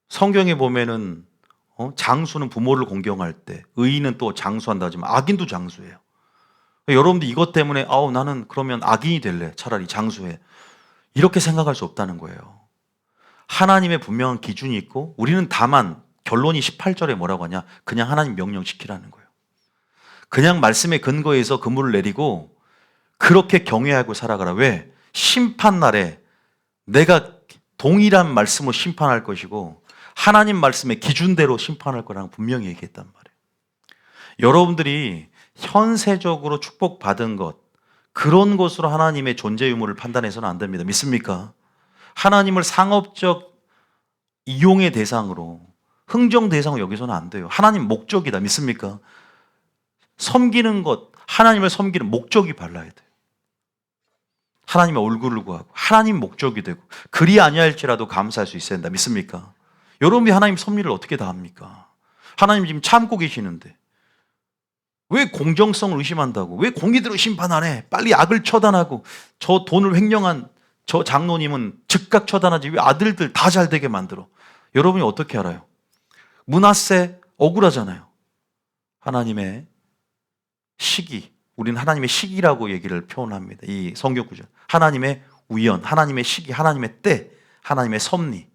성경에 보면은 장수는 부모를 공경할 때, 의인은 또 장수한다 하지만 악인도 장수해요. 여러분들 이것 때문에 나는 그러면 악인이 될래, 차라리 장수해, 이렇게 생각할 수 없다는 거예요. 하나님의 분명한 기준이 있고 우리는 다만 결론이 18절에 뭐라고 하냐, 그냥 하나님 명령 지키라는 거예요. 그냥 말씀에 근거해서 그물을 내리고 그렇게 경외하고 살아가라. 왜? 심판날에 내가 동일한 말씀으로 심판할 것이고 하나님 말씀의 기준대로 심판할 거라고 분명히 얘기했단 말이에요. 여러분들이 현세적으로 축복받은 것, 그런 것으로 하나님의 존재 유무를 판단해서는 안 됩니다. 믿습니까? 하나님을 상업적 이용의 대상으로, 흥정 대상으로 여기서는 안 돼요. 하나님 목적이다. 믿습니까? 섬기는 것, 하나님을 섬기는 목적이 발라야 돼요. 하나님의 얼굴을 구하고 하나님 목적이 되고, 그리 아니할지라도 감사할 수 있어야 된다. 믿습니까? 여러분이 하나님 섭리를 어떻게 다 합니까? 하나님 지금 참고 계시는데 왜 공정성을 의심한다고? 왜 공의대로 심판 안 해? 빨리 악을 처단하고, 저 돈을 횡령한 저 장로님은 즉각 처단하지 왜 아들들 다 잘 되게 만들어? 여러분이 어떻게 알아요? 므낫세 억울하잖아요. 하나님의 시기, 우리는 하나님의 시기라고 얘기를 표현합니다. 이 성경 구절, 하나님의 우연, 하나님의 시기, 하나님의 때, 하나님의 섭리,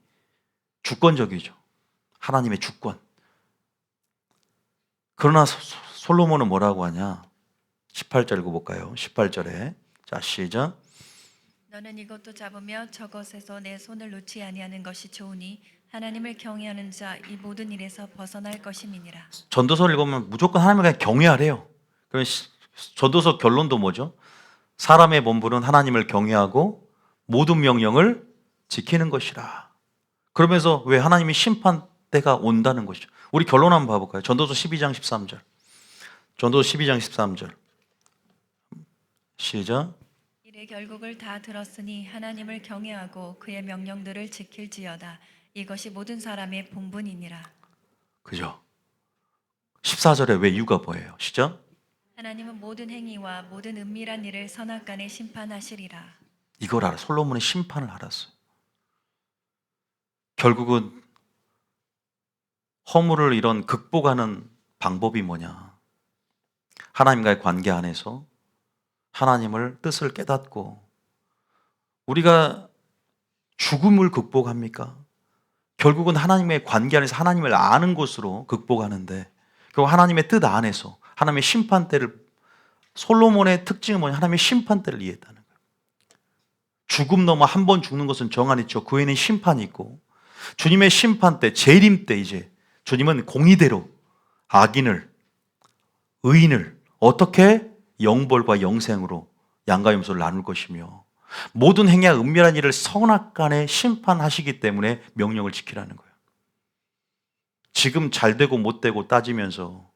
주권적이죠. 하나님의 주권. 그러나 솔로몬은 뭐라고 하냐? 18절 읽어볼까요? 18절에 자 시작. 너는 이것도 잡으며 저것에서 내 손을 놓지 아니하는 것이 좋으니 하나님을 경외하는 자 이 모든 일에서 벗어날 것임이니라. 전도서를 읽으면 무조건 하나님을 그냥 경외하래요. 그럼 전도서 결론도 뭐죠? 사람의 본분은 하나님을 경외하고 모든 명령을 지키는 것이라. 그러면서 왜 하나님이 심판 때가 온다는 것이죠. 우리 결론 한번 봐볼까요? 전도서 12장 13절. 전도서 12장 13절. 시작. 이래 결국을 다 들었으니 하나님을 경외하고 그의 명령들을 지킬지어다. 이것이 모든 사람의 본분이니라. 그죠? 14절에 왜 이유가 뭐예요? 시작. 하나님은 모든 행위와 모든 은밀한 일을 선악간에 심판하시리라. 이걸 알아. 솔로몬의 심판을 알았어요. 결국은 허물을 이런 극복하는 방법이 뭐냐? 하나님과의 관계 안에서 하나님을 뜻을 깨닫고 우리가 죽음을 극복합니까? 결국은 하나님의 관계 안에서 하나님을 아는 것으로 극복하는데 결국 하나님의 뜻 안에서 하나님의 심판대를 솔로몬의 특징은 뭐냐? 하나님의 심판대를 이해했다는 거예요. 죽음 넘어 한 번 죽는 것은 정한이 있죠. 그 외에는 심판이 있고 주님의 심판대, 재림 때 이제 주님은 공의대로 악인을 의인을 어떻게 영벌과 영생으로 양가 염소를 나눌 것이며 모든 행위와 은밀한 일을 선악간에 심판하시기 때문에 명령을 지키라는 거예요. 지금 잘 되고 못 되고 따지면서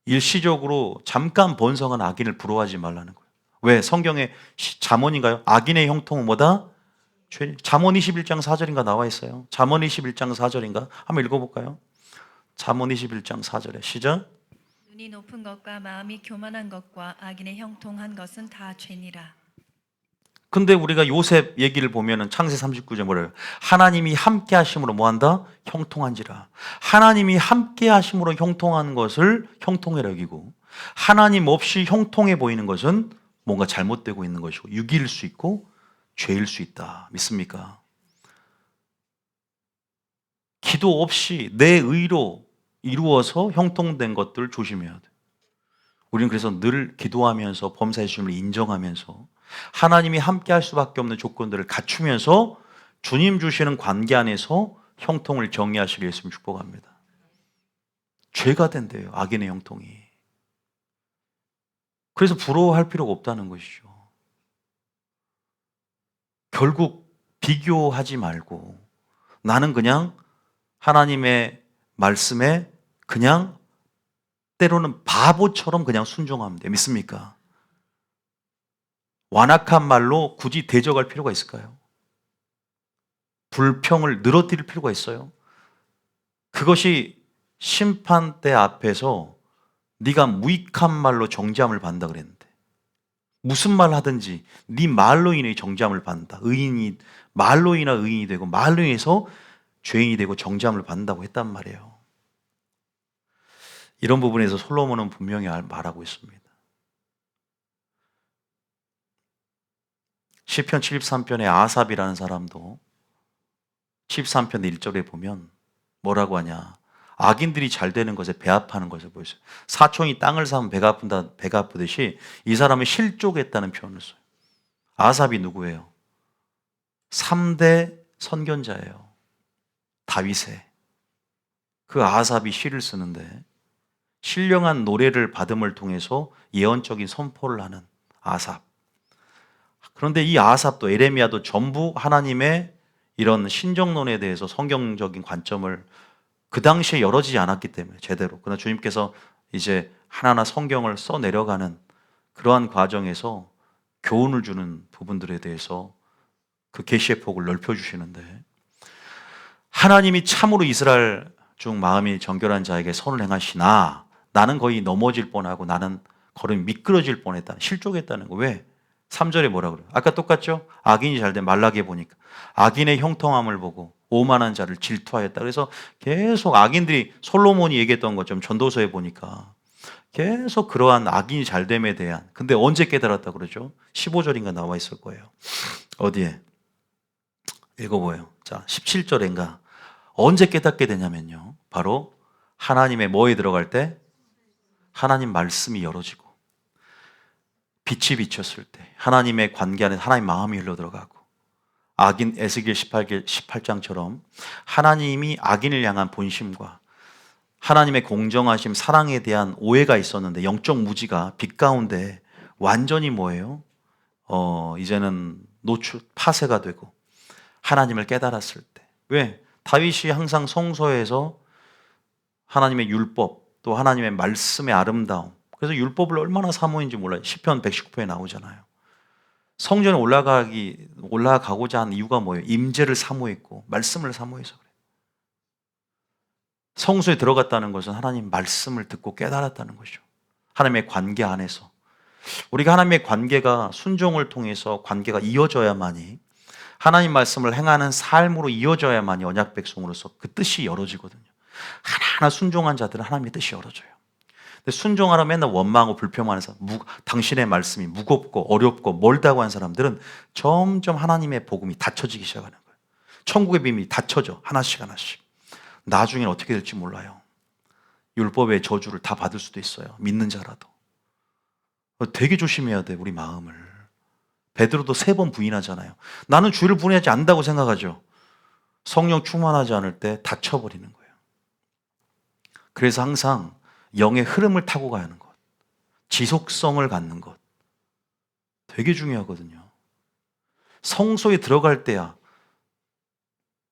일시적으로 잠깐 번성한 악인을 부러워하지 말라는 거예요. 왜? 성경에 잠언인가요? 악인의 형통은 뭐다? 잠언 21장 4절인가 나와 있어요. 잠언 21장 4절인가? 한번 읽어볼까요? 잠언 21장 4절에 시작. 눈이 높은 것과 마음이 교만한 것과 악인의 형통한 것은 다 죄니라. 근데 우리가 요셉 얘기를 보면은 창세 39절 뭐래요? 하나님이 함께 하심으로 뭐 한다? 형통한지라. 하나님이 함께 하심으로 형통한 것을 형통해라 여기고 하나님 없이 형통해 보이는 것은 뭔가 잘못되고 있는 것이고 유기일 수 있고 죄일 수 있다. 믿습니까? 기도 없이 내 의로 이루어서 형통된 것들 조심해야 돼. 우리는 그래서 늘 기도하면서 범사의 주님을 인정하면서 하나님이 함께 할 수밖에 없는 조건들을 갖추면서 주님 주시는 관계 안에서 형통을 정의하시길 예수님 축복합니다. 죄가 된대요. 악인의 형통이. 그래서 부러워할 필요가 없다는 것이죠. 결국 비교하지 말고 나는 그냥 하나님의 말씀에 그냥 때로는 바보처럼 그냥 순종하면 돼. 믿습니까? 완악한 말로 굳이 대적할 필요가 있을까요? 불평을 늘어뜨릴 필요가 있어요? 그것이 심판대 앞에서 네가 무익한 말로 정죄함을 받는다 그랬는데 무슨 말 하든지 네 말로 인해 정죄함을 받는다. 의인이 말로 인해 의인이 되고 말로 인해서 죄인이 되고 정죄함을 받는다고 했단 말이에요. 이런 부분에서 솔로몬은 분명히 말하고 있습니다. 시편 73편의 아삽이라는 사람도 73편 1절에 보면 뭐라고 하냐? 악인들이 잘 되는 것에 배 아파하는 것을 보였어요. 사촌이 땅을 사면 배가 아픈다, 배가 아프듯이 이 사람이 실족했다는 표현을 써요. 아삽이 누구예요? 3대 선견자예요. 다윗의. 그 아삽이 시를 쓰는데 신령한 노래를 받음을 통해서 예언적인 선포를 하는 아삽. 그런데 이 아삽도 에레미야도 전부 하나님의 이런 신정론에 대해서 성경적인 관점을 그 당시에 열어지지 않았기 때문에 제대로. 그러나 주님께서 이제 하나하나 성경을 써 내려가는 그러한 과정에서 교훈을 주는 부분들에 대해서 그 계시의 폭을 넓혀주시는데 하나님이 참으로 이스라엘 중 마음이 정결한 자에게 선을 행하시나 나는 거의 넘어질 뻔하고 나는 걸음이 미끄러질 뻔했다. 실족했다는 거. 왜? 3절에 뭐라 그래요? 아까 똑같죠? 악인이 잘된 말라기에 보니까 악인의 형통함을 보고 오만한 자를 질투하였다. 그래서 계속 악인들이 솔로몬이 얘기했던 것처럼 전도서에 보니까 계속 그러한 악인이 잘됨에 대한 근데 언제 깨달았다 그러죠? 15절인가 나와 있을 거예요. 어디에? 읽어보여요. 자, 17절인가 언제 깨닫게 되냐면요. 바로 하나님의 뭐에 들어갈 때? 하나님 말씀이 열어지고 빛이 비쳤을 때 하나님의 관계 안에 하나님 마음이 흘러들어가고, 악인 에스겔 18장처럼 하나님이 악인을 향한 본심과 하나님의 공정하심, 사랑에 대한 오해가 있었는데 영적 무지가 빛 가운데 완전히 뭐예요? 이제는 파쇄가 되고 하나님을 깨달았을 때. 왜? 다윗이 항상 성서에서 하나님의 율법, 또 하나님의 말씀의 아름다움, 그래서 율법을 얼마나 사모했는지 몰라요. 시편 119편에 나오잖아요. 성전에 올라가고자 한 이유가 뭐예요? 임재를 사모했고 말씀을 사모해서 그래요. 성소에 들어갔다는 것은 하나님 말씀을 듣고 깨달았다는 것이죠. 하나님의 관계 안에서. 우리가 하나님의 관계가 순종을 통해서 관계가 이어져야만이, 하나님 말씀을 행하는 삶으로 이어져야만이 언약 백성으로서 그 뜻이 열어지거든요. 하나하나 순종한 자들은 하나님의 뜻이 열어져요. 근데 순종하라 맨날 원망하고 불평하는 사람, 당신의 말씀이 무겁고 어렵고 멀다고 하는 사람들은 점점 하나님의 복음이 닫혀지기 시작하는 거예요. 천국의 비밀이 닫혀져, 하나씩 하나씩. 나중엔 어떻게 될지 몰라요. 율법의 저주를 다 받을 수도 있어요. 믿는 자라도. 되게 조심해야 돼, 우리 마음을. 베드로도 3번 부인하잖아요. 나는 주를 부인하지 않는다고 생각하죠. 성령 충만하지 않을 때 닫혀버리는 거예요. 그래서 항상 영의 흐름을 타고 가는 것, 지속성을 갖는 것, 되게 중요하거든요. 성소에 들어갈 때야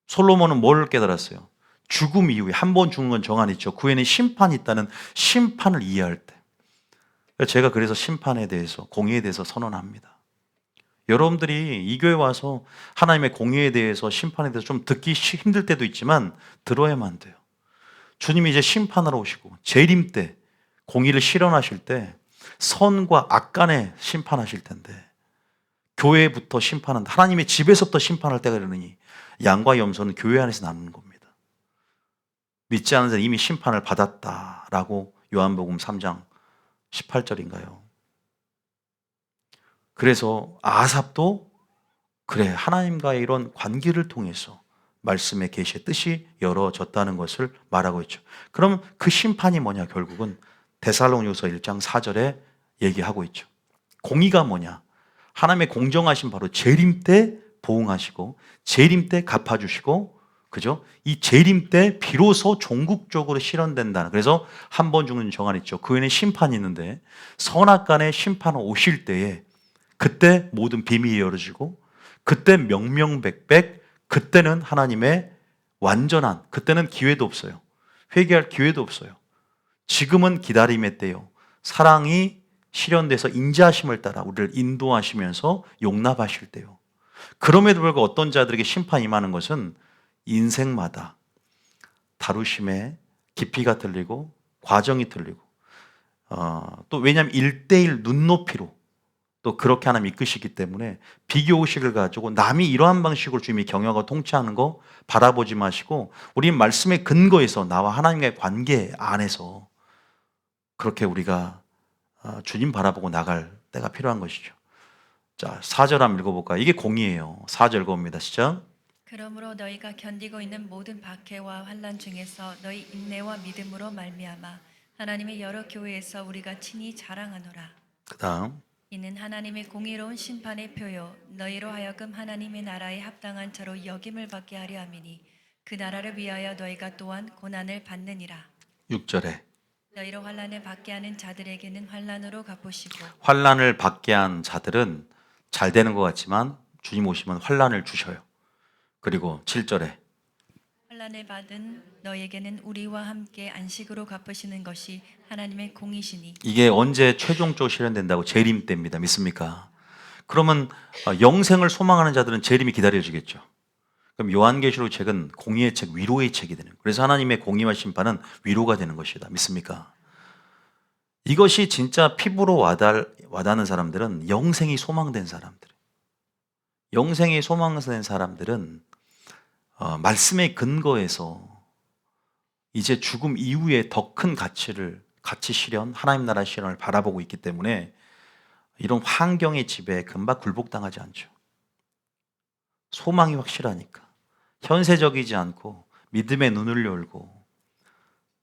솔로몬은 뭘 깨달았어요? 죽음 이후에, 한 번 죽는 건 정한 있죠. 그 후에는 심판이 있다는 심판을 이해할 때. 제가 그래서 심판에 대해서, 공의에 대해서 선언합니다. 여러분들이 이 교회 와서 하나님의 공의에 대해서, 심판에 대해서 좀 듣기 힘들 때도 있지만 들어야만 돼요. 주님이 이제 심판하러 오시고 재림 때, 공의를 실현하실 때 선과 악 간에 심판하실 텐데, 교회부터 심판은, 하나님의 집에서부터 심판할 때가 이르느니 양과 염소는 교회 안에서 나누는 겁니다. 믿지 않는 자는 이미 심판을 받았다라고 요한복음 3장 18절인가요? 그래서 아삽도 그래, 하나님과의 이런 관계를 통해서 말씀의 계시의 뜻이 열어졌다는 것을 말하고 있죠. 그럼 그 심판이 뭐냐? 결국은 데살로니가서 1장 4절에 얘기하고 있죠. 공의가 뭐냐? 하나님의 공정하신 바로 재림 때 보응하시고 재림 때 갚아주시고, 그죠? 이 재림 때 비로소 종국적으로 실현된다는. 그래서 한 번 죽는 정한 있죠. 그 후에는 심판이 있는데 선악간의 심판 오실 때에 그때 모든 비밀이 열어지고, 그때 명명백백, 그때는 하나님의 완전한, 그때는 기회도 없어요. 회개할 기회도 없어요. 지금은 기다림의 때요. 사랑이 실현돼서 인자하심을 따라 우리를 인도하시면서 용납하실 때요. 그럼에도 불구하고 어떤 자들에게 심판이 임하는 것은 인생마다 다루심의 깊이가 틀리고 과정이 틀리고, 또 왜냐하면 1:1 눈높이로 또 그렇게 하나님 이끄시기 때문에 비교의식을 가지고 남이 이러한 방식으로 주님이 경영하고 통치하는 거 바라보지 마시고, 우리 말씀의 근거에서 나와 하나님과의 관계 안에서 그렇게 우리가 주님 바라보고 나갈 때가 필요한 것이죠. 자, 4절 한번 읽어볼까요? 이게 공의예요. 4절 읽어봅니다. 시작. 그러므로 너희가 견디고 있는 모든 박해와 환난 중에서 너희 인내와 믿음으로 말미암아 하나님의 여러 교회에서 우리가 친히 자랑하노라. 그 다음. 이는 하나님의 공의로운 심판의 표요 너희로 하여금 하나님의 나라에 합당한 자로 여김을 받게 하려 함이니 그 나라를 위하여 너희가 또한 고난을 받느니라. 6절에 너희로 환난을 받게 하는 자들에게는 환난으로 갚으시고, 환난을 받게 한 자들은 잘 되는 것 같지만 주님 오시면 환난을 주셔요. 그리고 7절에 환난을 받은 너희에게는 우리와 함께 안식으로 갚으시는 것이 하나님의 공이시니. 이게 언제 최종적으로 실현된다고? 재림 때입니다. 믿습니까? 그러면 영생을 소망하는 자들은 재림이 기다려지겠죠. 그럼 요한계시록 책은 공의의 책, 위로의 책이 되는 거예요. 그래서 하나님의 공의와 심판은 위로가 되는 것이다. 믿습니까? 이것이 진짜 피부로 와닿는 사람들은 영생이 소망된 사람들. 영생이 소망된 사람들은 말씀의 근거에서 이제 죽음 이후에 더 큰 가치 실현, 하나님 나라 실현을 바라보고 있기 때문에 이런 환경의 지배에 금방 굴복당하지 않죠. 소망이 확실하니까. 현세적이지 않고 믿음의 눈을 열고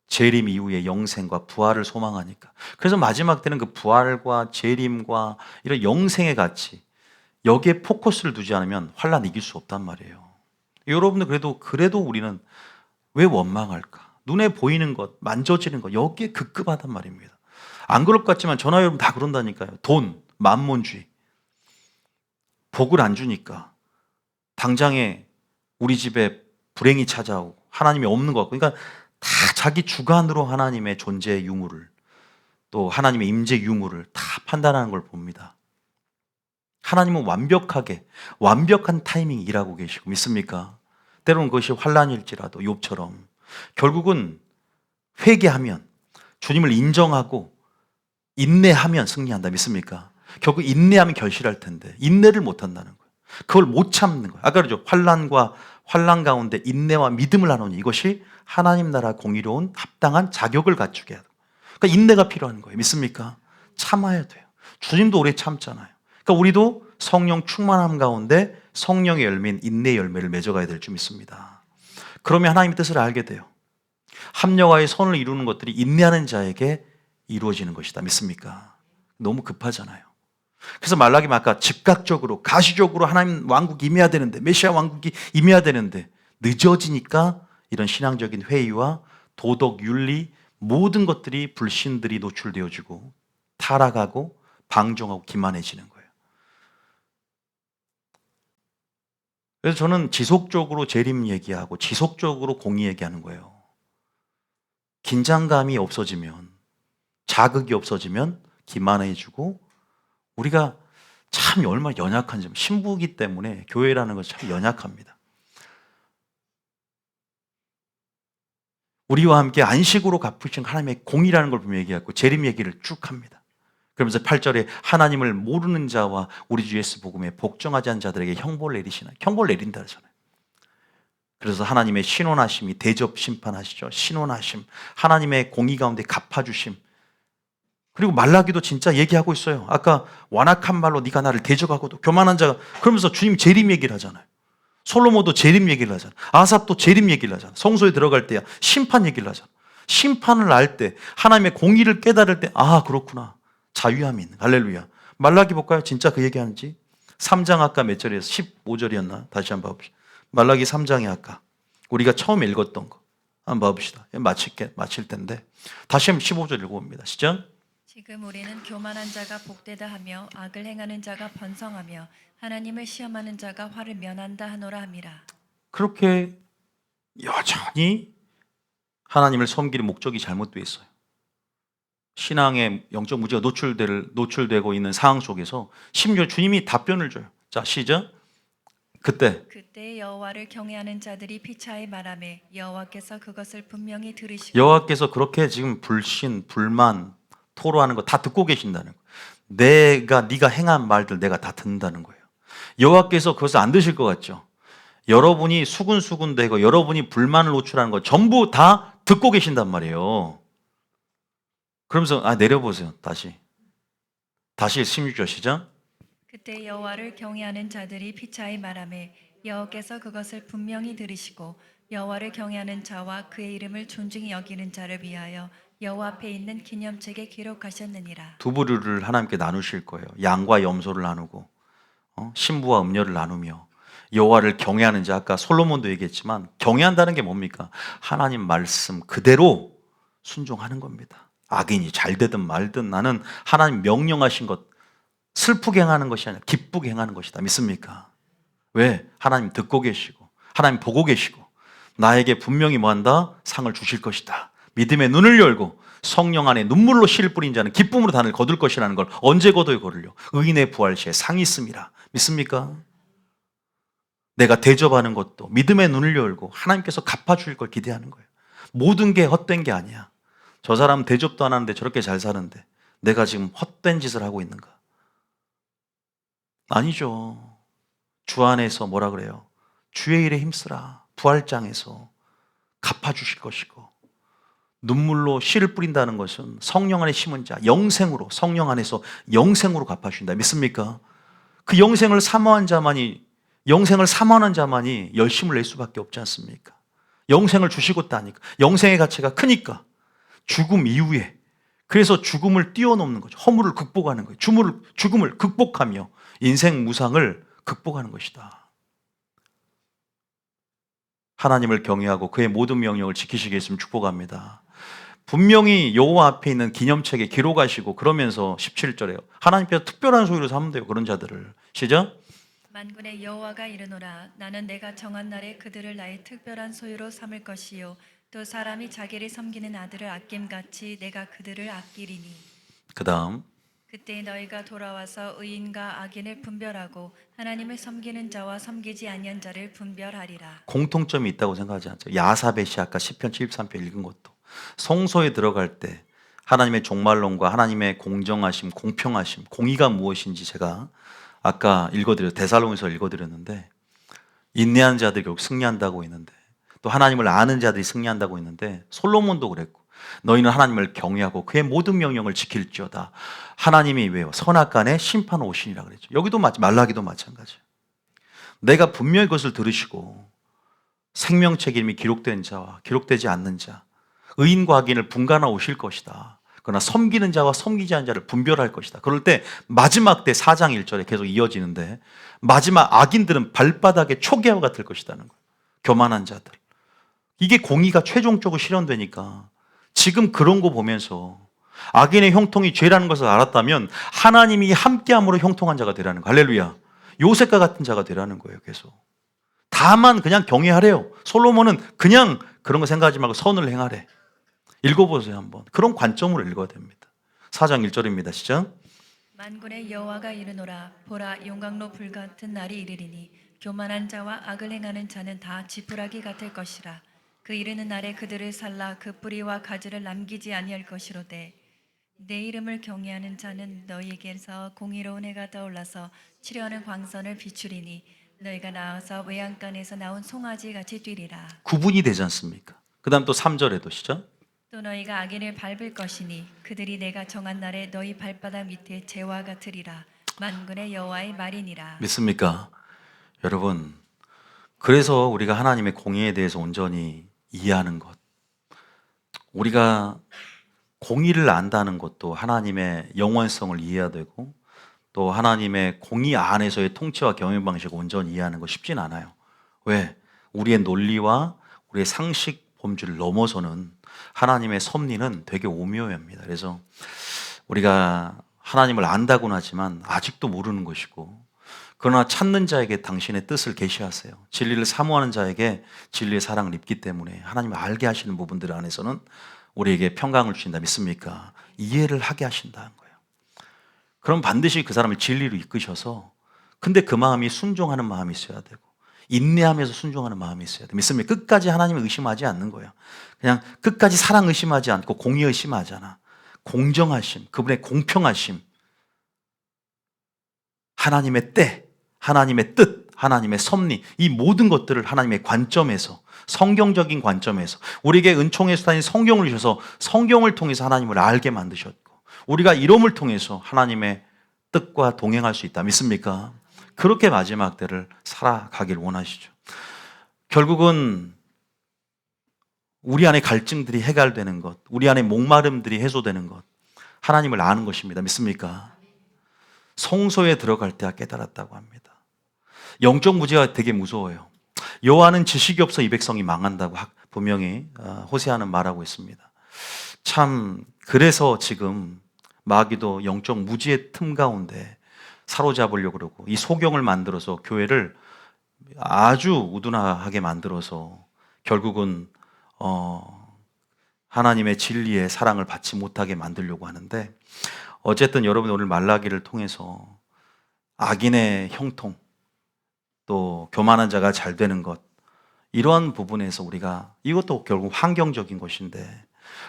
재림 이후의 영생과 부활을 소망하니까. 그래서 마지막 때는 그 부활과 재림과 이런 영생의 가치, 여기에 포커스를 두지 않으면 환난 이길 수 없단 말이에요. 여러분들 그래도 우리는 왜 원망할까? 눈에 보이는 것, 만져지는 것, 여기에 급급하단 말입니다. 안 그럴 것 같지만 저나 여러분 다 그런다니까요. 돈, 만몬주의. 복을 안 주니까 당장에 우리 집에 불행이 찾아오고 하나님이 없는 것 같고, 그러니까 다 자기 주관으로 하나님의 존재 유무를, 또 하나님의 임재 유무를 다 판단하는 걸 봅니다. 하나님은 완벽한 타이밍 일하고 계시고, 믿습니까? 때로는 그것이 환난일지라도 욥처럼 결국은 회개하면, 주님을 인정하고 인내하면 승리한다. 믿습니까? 결국 인내하면 결실할 텐데 인내를 못 한다는 거예요. 그걸 못 참는 거예요. 아까 그러죠. 환난 가운데 인내와 믿음을 나누니 이것이 하나님 나라 공의로운 합당한 자격을 갖추게 해야 돼요. 그러니까 인내가 필요한 거예요. 믿습니까? 참아야 돼요. 주님도 오래 참잖아요. 그러니까 우리도 성령 충만함 가운데 성령의 열매인 인내의 열매를 맺어가야 될 줄 믿습니다. 그러면 하나님의 뜻을 알게 돼요. 합력하여 선을 이루는 것들이 인내하는 자에게 이루어지는 것이다. 믿습니까? 너무 급하잖아요. 그래서 말라기는 아까 즉각적으로 가시적으로 하나님 왕국이 임해야 되는데, 메시아 왕국이 임해야 되는데 늦어지니까 이런 신앙적인 회의와 도덕, 윤리 모든 것들이 불신들이 노출되어지고 타락하고 방종하고 기만해지는 거예요. 그래서 저는 지속적으로 재림 얘기하고 지속적으로 공의 얘기하는 거예요. 긴장감이 없어지면, 자극이 없어지면 기만해지고, 우리가 참 얼마나 연약한지, 신부이기 때문에 교회라는 것이 참 연약합니다. 우리와 함께 안식으로 갚으신 하나님의 공의라는 걸 분명히 얘기하고 재림 얘기를 쭉 합니다. 그러면서 8절에 하나님을 모르는 자와 우리 주 예수 복음에 복종하지 않은 자들에게 형벌을 내리시나, 형벌을 내린다 하잖아요. 그래서 하나님의 신원하심이 대접 심판하시죠. 신원하심, 하나님의 공의 가운데 갚아주심. 그리고 말라기도 진짜 얘기하고 있어요. 아까 완악한 말로 네가 나를 대적하고도 교만한 자가, 그러면서 주님 재림 얘기를 하잖아요. 솔로몬도 재림 얘기를 하잖아요. 아삽도 재림 얘기를 하잖아요. 성소에 들어갈 때야 심판 얘기를 하잖아요. 심판을 알 때, 하나님의 공의를 깨달을 때, 아 그렇구나, 자유함이 있는. 할렐루야. 말라기 볼까요? 진짜 그 얘기하는지. 3장 아까 몇 절이었어? 15절이었나? 다시 한번 봐봅시다. 말라기 3장에 아까 우리가 처음 읽었던 거 한번 봐봅시다. 마칠 텐데 다시 한번 15절 읽어봅니다. 시작. 지금 우리는 교만한 자가 복되다 하며 악을 행하는 자가 번성하며 하나님을 시험하는 자가 화를 면한다 하노라 함이라. 그렇게 여전히 하나님을 섬기는 목적이 잘못되어 있어요. 신앙의 영적 무지가 노출되고 있는 상황 속에서 심지어 주님이 답변을 줘요. 자, 시작. 그때 여호와를 경외하는 자들이 피차에 말하매 여호와께서 그것을 분명히 들으시고, 여호와께서 그렇게 지금 불신, 불만 토로하는 거 다 듣고 계신다는 거예요. 네가 행한 말들 내가 다 듣는다는 거예요. 여호와께서 그것을 안 드실 것 같죠? 여러분이 수군수군대고 여러분이 불만을 노출하는 거 전부 다 듣고 계신단 말이에요. 그러면서 내려보세요. 다시 16절 시작. 그때 여호와를 경외하는 자들이 피차에 말하매 여호와께서 그것을 분명히 들으시고 여호와를 경외하는 자와 그의 이름을 존중히 여기는 자를 위하여 여호와 앞에 있는 기념책에 기록하셨느니라. 두 부류를 하나님께 나누실 거예요. 양과 염소를 나누고 신부와 음녀를 나누며 여호와를 경외하는 자. 아까 솔로몬도 얘기했지만 경외한다는 게 뭡니까? 하나님 말씀 그대로 순종하는 겁니다. 악인이 잘 되든 말든 나는 하나님 명령하신 것 슬프게 행하는 것이 아니라 기쁘게 행하는 것이다. 믿습니까? 왜? 하나님 듣고 계시고 하나님 보고 계시고 나에게 분명히 뭐한다? 상을 주실 것이다. 믿음의 눈을 열고 성령 안에 눈물로 씨를 뿌린 자는 기쁨으로 단을 거둘 것이라는 걸 언제 거둬요? 거를요? 의인의 부활 시에 상이 있습니다. 믿습니까? 내가 대접하는 것도 믿음의 눈을 열고 하나님께서 갚아주실 걸 기대하는 거예요. 모든 게 헛된 게 아니야. 저 사람 대접도 안 하는데 저렇게 잘 사는데 내가 지금 헛된 짓을 하고 있는가? 아니죠. 주 안에서 뭐라 그래요? 주의 일에 힘쓰라. 부활장에서 갚아주실 것이고, 눈물로 씨를 뿌린다는 것은 성령 안에 심은 자, 영생으로, 성령 안에서 영생으로 갚아주신다. 믿습니까? 그 영생을 사모하는 자만이 열심을 낼 수밖에 없지 않습니까? 영생을 주시고 따니까, 영생의 가치가 크니까 죽음 이후에. 그래서 죽음을 뛰어넘는 거죠. 허물을 극복하는 거예요. 죽음을 극복하며 인생 무상을 극복하는 것이다. 하나님을 경외하고 그의 모든 명령을 지키시게 했으면 축복합니다. 분명히 여호와 앞에 있는 기념책에 기록하시고 그러면서 17절에요. 하나님께서 특별한 소유로 삼으면 돼요. 그런 자들을. 시작. 만군의 여호와가 이르노라 나는 내가 정한 날에 그들을 나의 특별한 소유로 삼을 것이요 또 사람이 자기를 섬기는 아들을 아낌같이 내가 그들을 아끼리니 그 다음 그때 너희가 돌아와서 의인과 악인을 분별하고 하나님을 섬기는 자와 섬기지 아니한 자를 분별하리라. 공통점이 있다고 생각하지 않죠. 야사벳이 아까 시편 73편 읽은 것도 성소에 들어갈 때 하나님의 종말론과 하나님의 공정하심, 공평하심, 공의가 무엇인지 제가 아까 데살로니가서 읽어드렸는데 인내한 자들이 결국 승리한다고 했는데 또 하나님을 아는 자들이 승리한다고 했는데 솔로몬도 그랬고 너희는 하나님을 경외하고 그의 모든 명령을 지킬지어다. 하나님이 왜요? 선악간에 심판 오시니라 그랬죠. 여기도 말라기도 마찬가지예요. 내가 분명히 그것을 들으시고 생명책 이름이 기록된 자와 기록되지 않는 자, 의인과 악인을 분간하 오실 것이다. 그러나 섬기는 자와 섬기지 않는 자를 분별할 것이다. 그럴 때 마지막 때 4장 1절에 계속 이어지는데 마지막 악인들은 발바닥에 초기와 같을 것이라는 거예요. 교만한 자들. 이게 공의가 최종적으로 실현되니까 지금 그런 거 보면서 악인의 형통이 죄라는 것을 알았다면 하나님이 함께함으로 형통한 자가 되라는 거예요. 할렐루야. 요셉과 같은 자가 되라는 거예요. 계속. 다만 그냥 경외하래요. 솔로몬은 그냥 그런 거 생각하지 말고 선을 행하래. 읽어보세요 한번. 그런 관점으로 읽어야 됩니다. 4장 1절입니다. 시작. 만군의 여호와가 이르노라 보라 용광로 불같은 날이 이르리니 교만한 자와 악을 행하는 자는 다 지푸라기 같을 것이라. 그 이르는 날에 그들을 살라 그 뿌리와 가지를 남기지 아니할 것이로되 내 이름을 경외하는 자는 너희에게서 공의로운 해가 떠올라서 치려는 광선을 비추리니 너희가 나와서 외양간에서 나온 송아지 같이 뛰리라. 구분이 되지 않습니까? 그 다음 또 3절에도 시작. 또 너희가 악인을 밟을 것이니 그들이 내가 정한 날에 너희 발바닥 밑에 재와 같으리라. 만군의 여호와의 말이니라. 믿습니까? 여러분, 그래서 우리가 하나님의 공의에 대해서 온전히 이해하는 것, 우리가 공의를 안다는 것도 하나님의 영원성을 이해해야 되고 또 하나님의 공의 안에서의 통치와 경영 방식을 온전히 이해하는 거 쉽진 않아요. 왜? 우리의 논리와 우리의 상식 범주를 넘어서는 하나님의 섭리는 되게 오묘합니다. 그래서 우리가 하나님을 안다고는 하지만 아직도 모르는 것이고 그러나 찾는 자에게 당신의 뜻을 계시하세요. 진리를 사모하는 자에게 진리의 사랑을 입기 때문에 하나님을 알게 하시는 부분들 안에서는 우리에게 평강을 주신다. 믿습니까? 이해를 하게 하신다는 거예요. 그럼 반드시 그 사람을 진리로 이끄셔서 근데 그 마음이 순종하는 마음이 있어야 되고 인내하면서 순종하는 마음이 있어야 돼요. 믿습니까? 끝까지 하나님을 의심하지 않는 거예요. 그냥 끝까지 사랑 의심하지 않고 공의 의심하잖아. 공정하심, 그분의 공평하심, 하나님의 때, 하나님의 뜻, 하나님의 섭리, 이 모든 것들을 하나님의 관점에서, 성경적인 관점에서 우리에게 은총의 수단인 성경을 주셔서 성경을 통해서 하나님을 알게 만드셨고 우리가 이름을 통해서 하나님의 뜻과 동행할 수 있다. 믿습니까? 그렇게 마지막 때를 살아가길 원하시죠. 결국은 우리 안에 갈증들이 해결되는 것, 우리 안에 목마름들이 해소되는 것, 하나님을 아는 것입니다. 믿습니까? 성소에 들어갈 때야 깨달았다고 합니다. 영적 무지가 되게 무서워요. 여호와는 지식이 없어 이 백성이 망한다고 분명히 호세아는 말하고 있습니다. 참 그래서 지금 마귀도 영적 무지의 틈 가운데 사로잡으려고 그러고 이 소경을 만들어서 교회를 아주 우둔하게 만들어서 결국은 하나님의 진리의 사랑을 받지 못하게 만들려고 하는데 어쨌든 여러분 오늘 말라기를 통해서 악인의 형통 또 교만한 자가 잘 되는 것 이러한 부분에서 우리가 이것도 결국 환경적인 것인데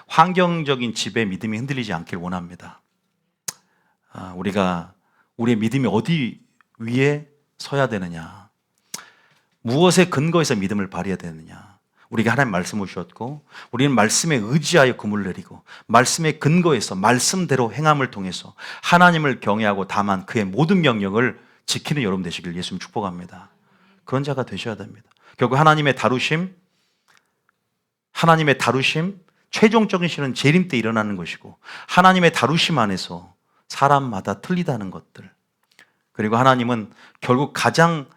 환경적인 지배의 믿음이 흔들리지 않길 원합니다. 우리가 우리의 믿음이 어디 위에 서야 되느냐, 무엇에 근거해서 믿음을 발휘해야 되느냐. 우리가 하나님 말씀을 주셨고 우리는 말씀에 의지하여 금을 내리고 말씀에 근거해서 말씀대로 행함을 통해서 하나님을 경외하고 다만 그의 모든 명령을 지키는 여러분 되시길 예수님 축복합니다. 그런 자가 되셔야 됩니다. 결국 하나님의 다루심, 최종적인 실은 재림 때 일어나는 것이고 하나님의 다루심 안에서 사람마다 틀리다는 것들, 그리고 하나님은 결국 가장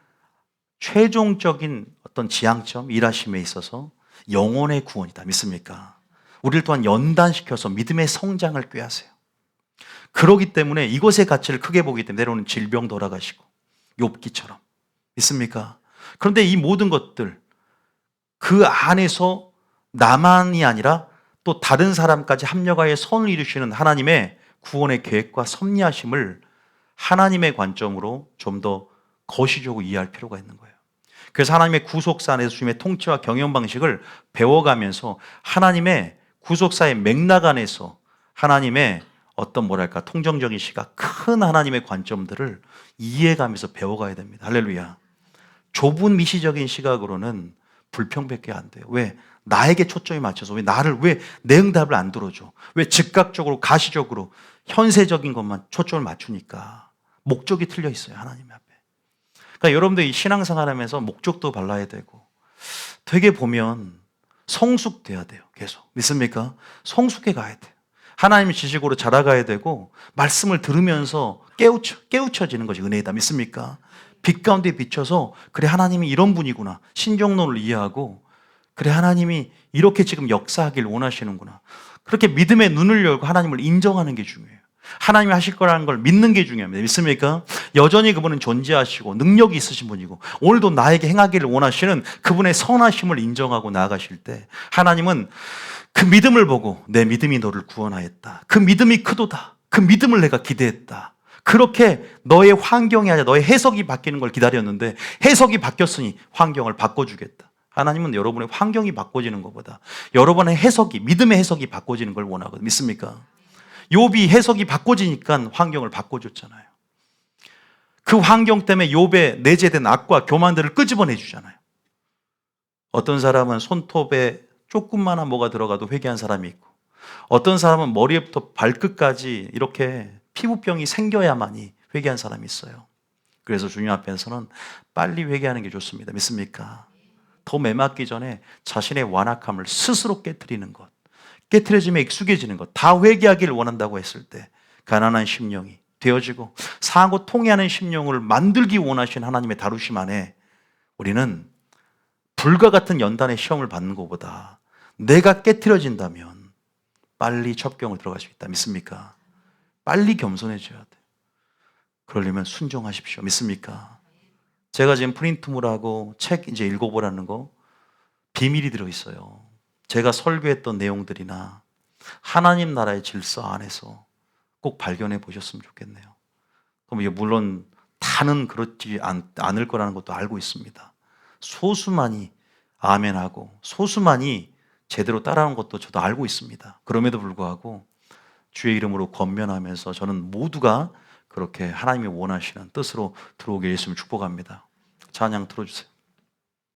최종적인 어떤 지향점, 일하심에 있어서 영혼의 구원이다. 믿습니까? 우리를 또한 연단시켜서 믿음의 성장을 꾀하세요. 그러기 때문에 이것의 가치를 크게 보기 때문에 때로는 질병 돌아가시고 욥기처럼. 믿습니까? 그런데 이 모든 것들 그 안에서 나만이 아니라 또 다른 사람까지 합력하여 선을 이루시는 하나님의 구원의 계획과 섭리하심을 하나님의 관점으로 좀 더 거시적으로 이해할 필요가 있는 거예요. 그래서 하나님의 구속사 안에서 주님의 통치와 경영 방식을 배워가면서 하나님의 구속사의 맥락 안에서 하나님의 어떤 통정적인 시각, 큰 하나님의 관점들을 이해가면서 배워가야 됩니다. 할렐루야. 좁은 미시적인 시각으로는 불평밖에 안 돼요. 왜? 나에게 초점이 맞춰서 왜 내 응답을 안 들어줘? 왜 즉각적으로 가시적으로 현세적인 것만 초점을 맞추니까 목적이 틀려 있어요. 하나님 앞에. 그러니까 여러분들 이 신앙생활하면서 목적도 발라야 되고 되게 보면 성숙돼야 돼요. 계속. 믿습니까? 성숙해 가야 돼요. 하나님의 지식으로 자라가야 되고 말씀을 들으면서 깨우쳐지는 것이 은혜이다. 믿습니까? 빛 가운데 비춰서 그래 하나님이 이런 분이구나. 신정론을 이해하고 그래 하나님이 이렇게 지금 역사하길 원하시는구나. 그렇게 믿음의 눈을 열고 하나님을 인정하는 게 중요해요. 하나님이 하실 거라는 걸 믿는 게 중요합니다. 믿습니까? 여전히 그분은 존재하시고 능력이 있으신 분이고 오늘도 나에게 행하기를 원하시는 그분의 선하심을 인정하고 나아가실 때 하나님은 그 믿음을 보고 내 믿음이 너를 구원하였다. 그 믿음이 크도다. 그 믿음을 내가 기대했다. 그렇게 너의 환경이 아니라 너의 해석이 바뀌는 걸 기다렸는데 해석이 바뀌었으니 환경을 바꿔주겠다. 하나님은 여러분의 환경이 바꿔지는 것보다 여러분의 해석이, 믿음의 해석이 바꿔지는 걸 원하거든요. 믿습니까? 욥이 해석이 바꿔지니까 환경을 바꿔줬잖아요. 그 환경 때문에 욥의 내재된 악과 교만들을 끄집어내 주잖아요. 어떤 사람은 손톱에 조금만한 뭐가 들어가도 회개한 사람이 있고 어떤 사람은 머리부터 발끝까지 이렇게 피부병이 생겨야만이 회개한 사람이 있어요. 그래서 주님 앞에서는 빨리 회개하는 게 좋습니다. 믿습니까? 더 매맞기 전에 자신의 완악함을 스스로 깨트리는 것, 깨트려짐에 익숙해지는 것, 다 회개하기를 원한다고 했을 때 가난한 심령이 되어지고 상하고 통해하는 심령을 만들기 원하신 하나님의 다루심 안에 우리는 불과 같은 연단의 시험을 받는 것보다 내가 깨트려진다면 빨리 첩경을 들어갈 수 있다. 믿습니까? 빨리 겸손해져야 돼요. 그러려면 순종하십시오. 믿습니까? 제가 지금 프린트물하고 책 이제 읽어보라는 거 비밀이 들어있어요. 제가 설교했던 내용들이나 하나님 나라의 질서 안에서 꼭 발견해 보셨으면 좋겠네요. 그럼 이게 물론 다는 그렇지 않을 거라는 것도 알고 있습니다. 소수만이 아멘하고 소수만이 제대로 따라하는 것도 저도 알고 있습니다. 그럼에도 불구하고 주의 이름으로 권면하면서 저는 모두가 그렇게 하나님이 원하시는 뜻으로 들어오게 예수님 축복합니다. 찬양 들어주세요.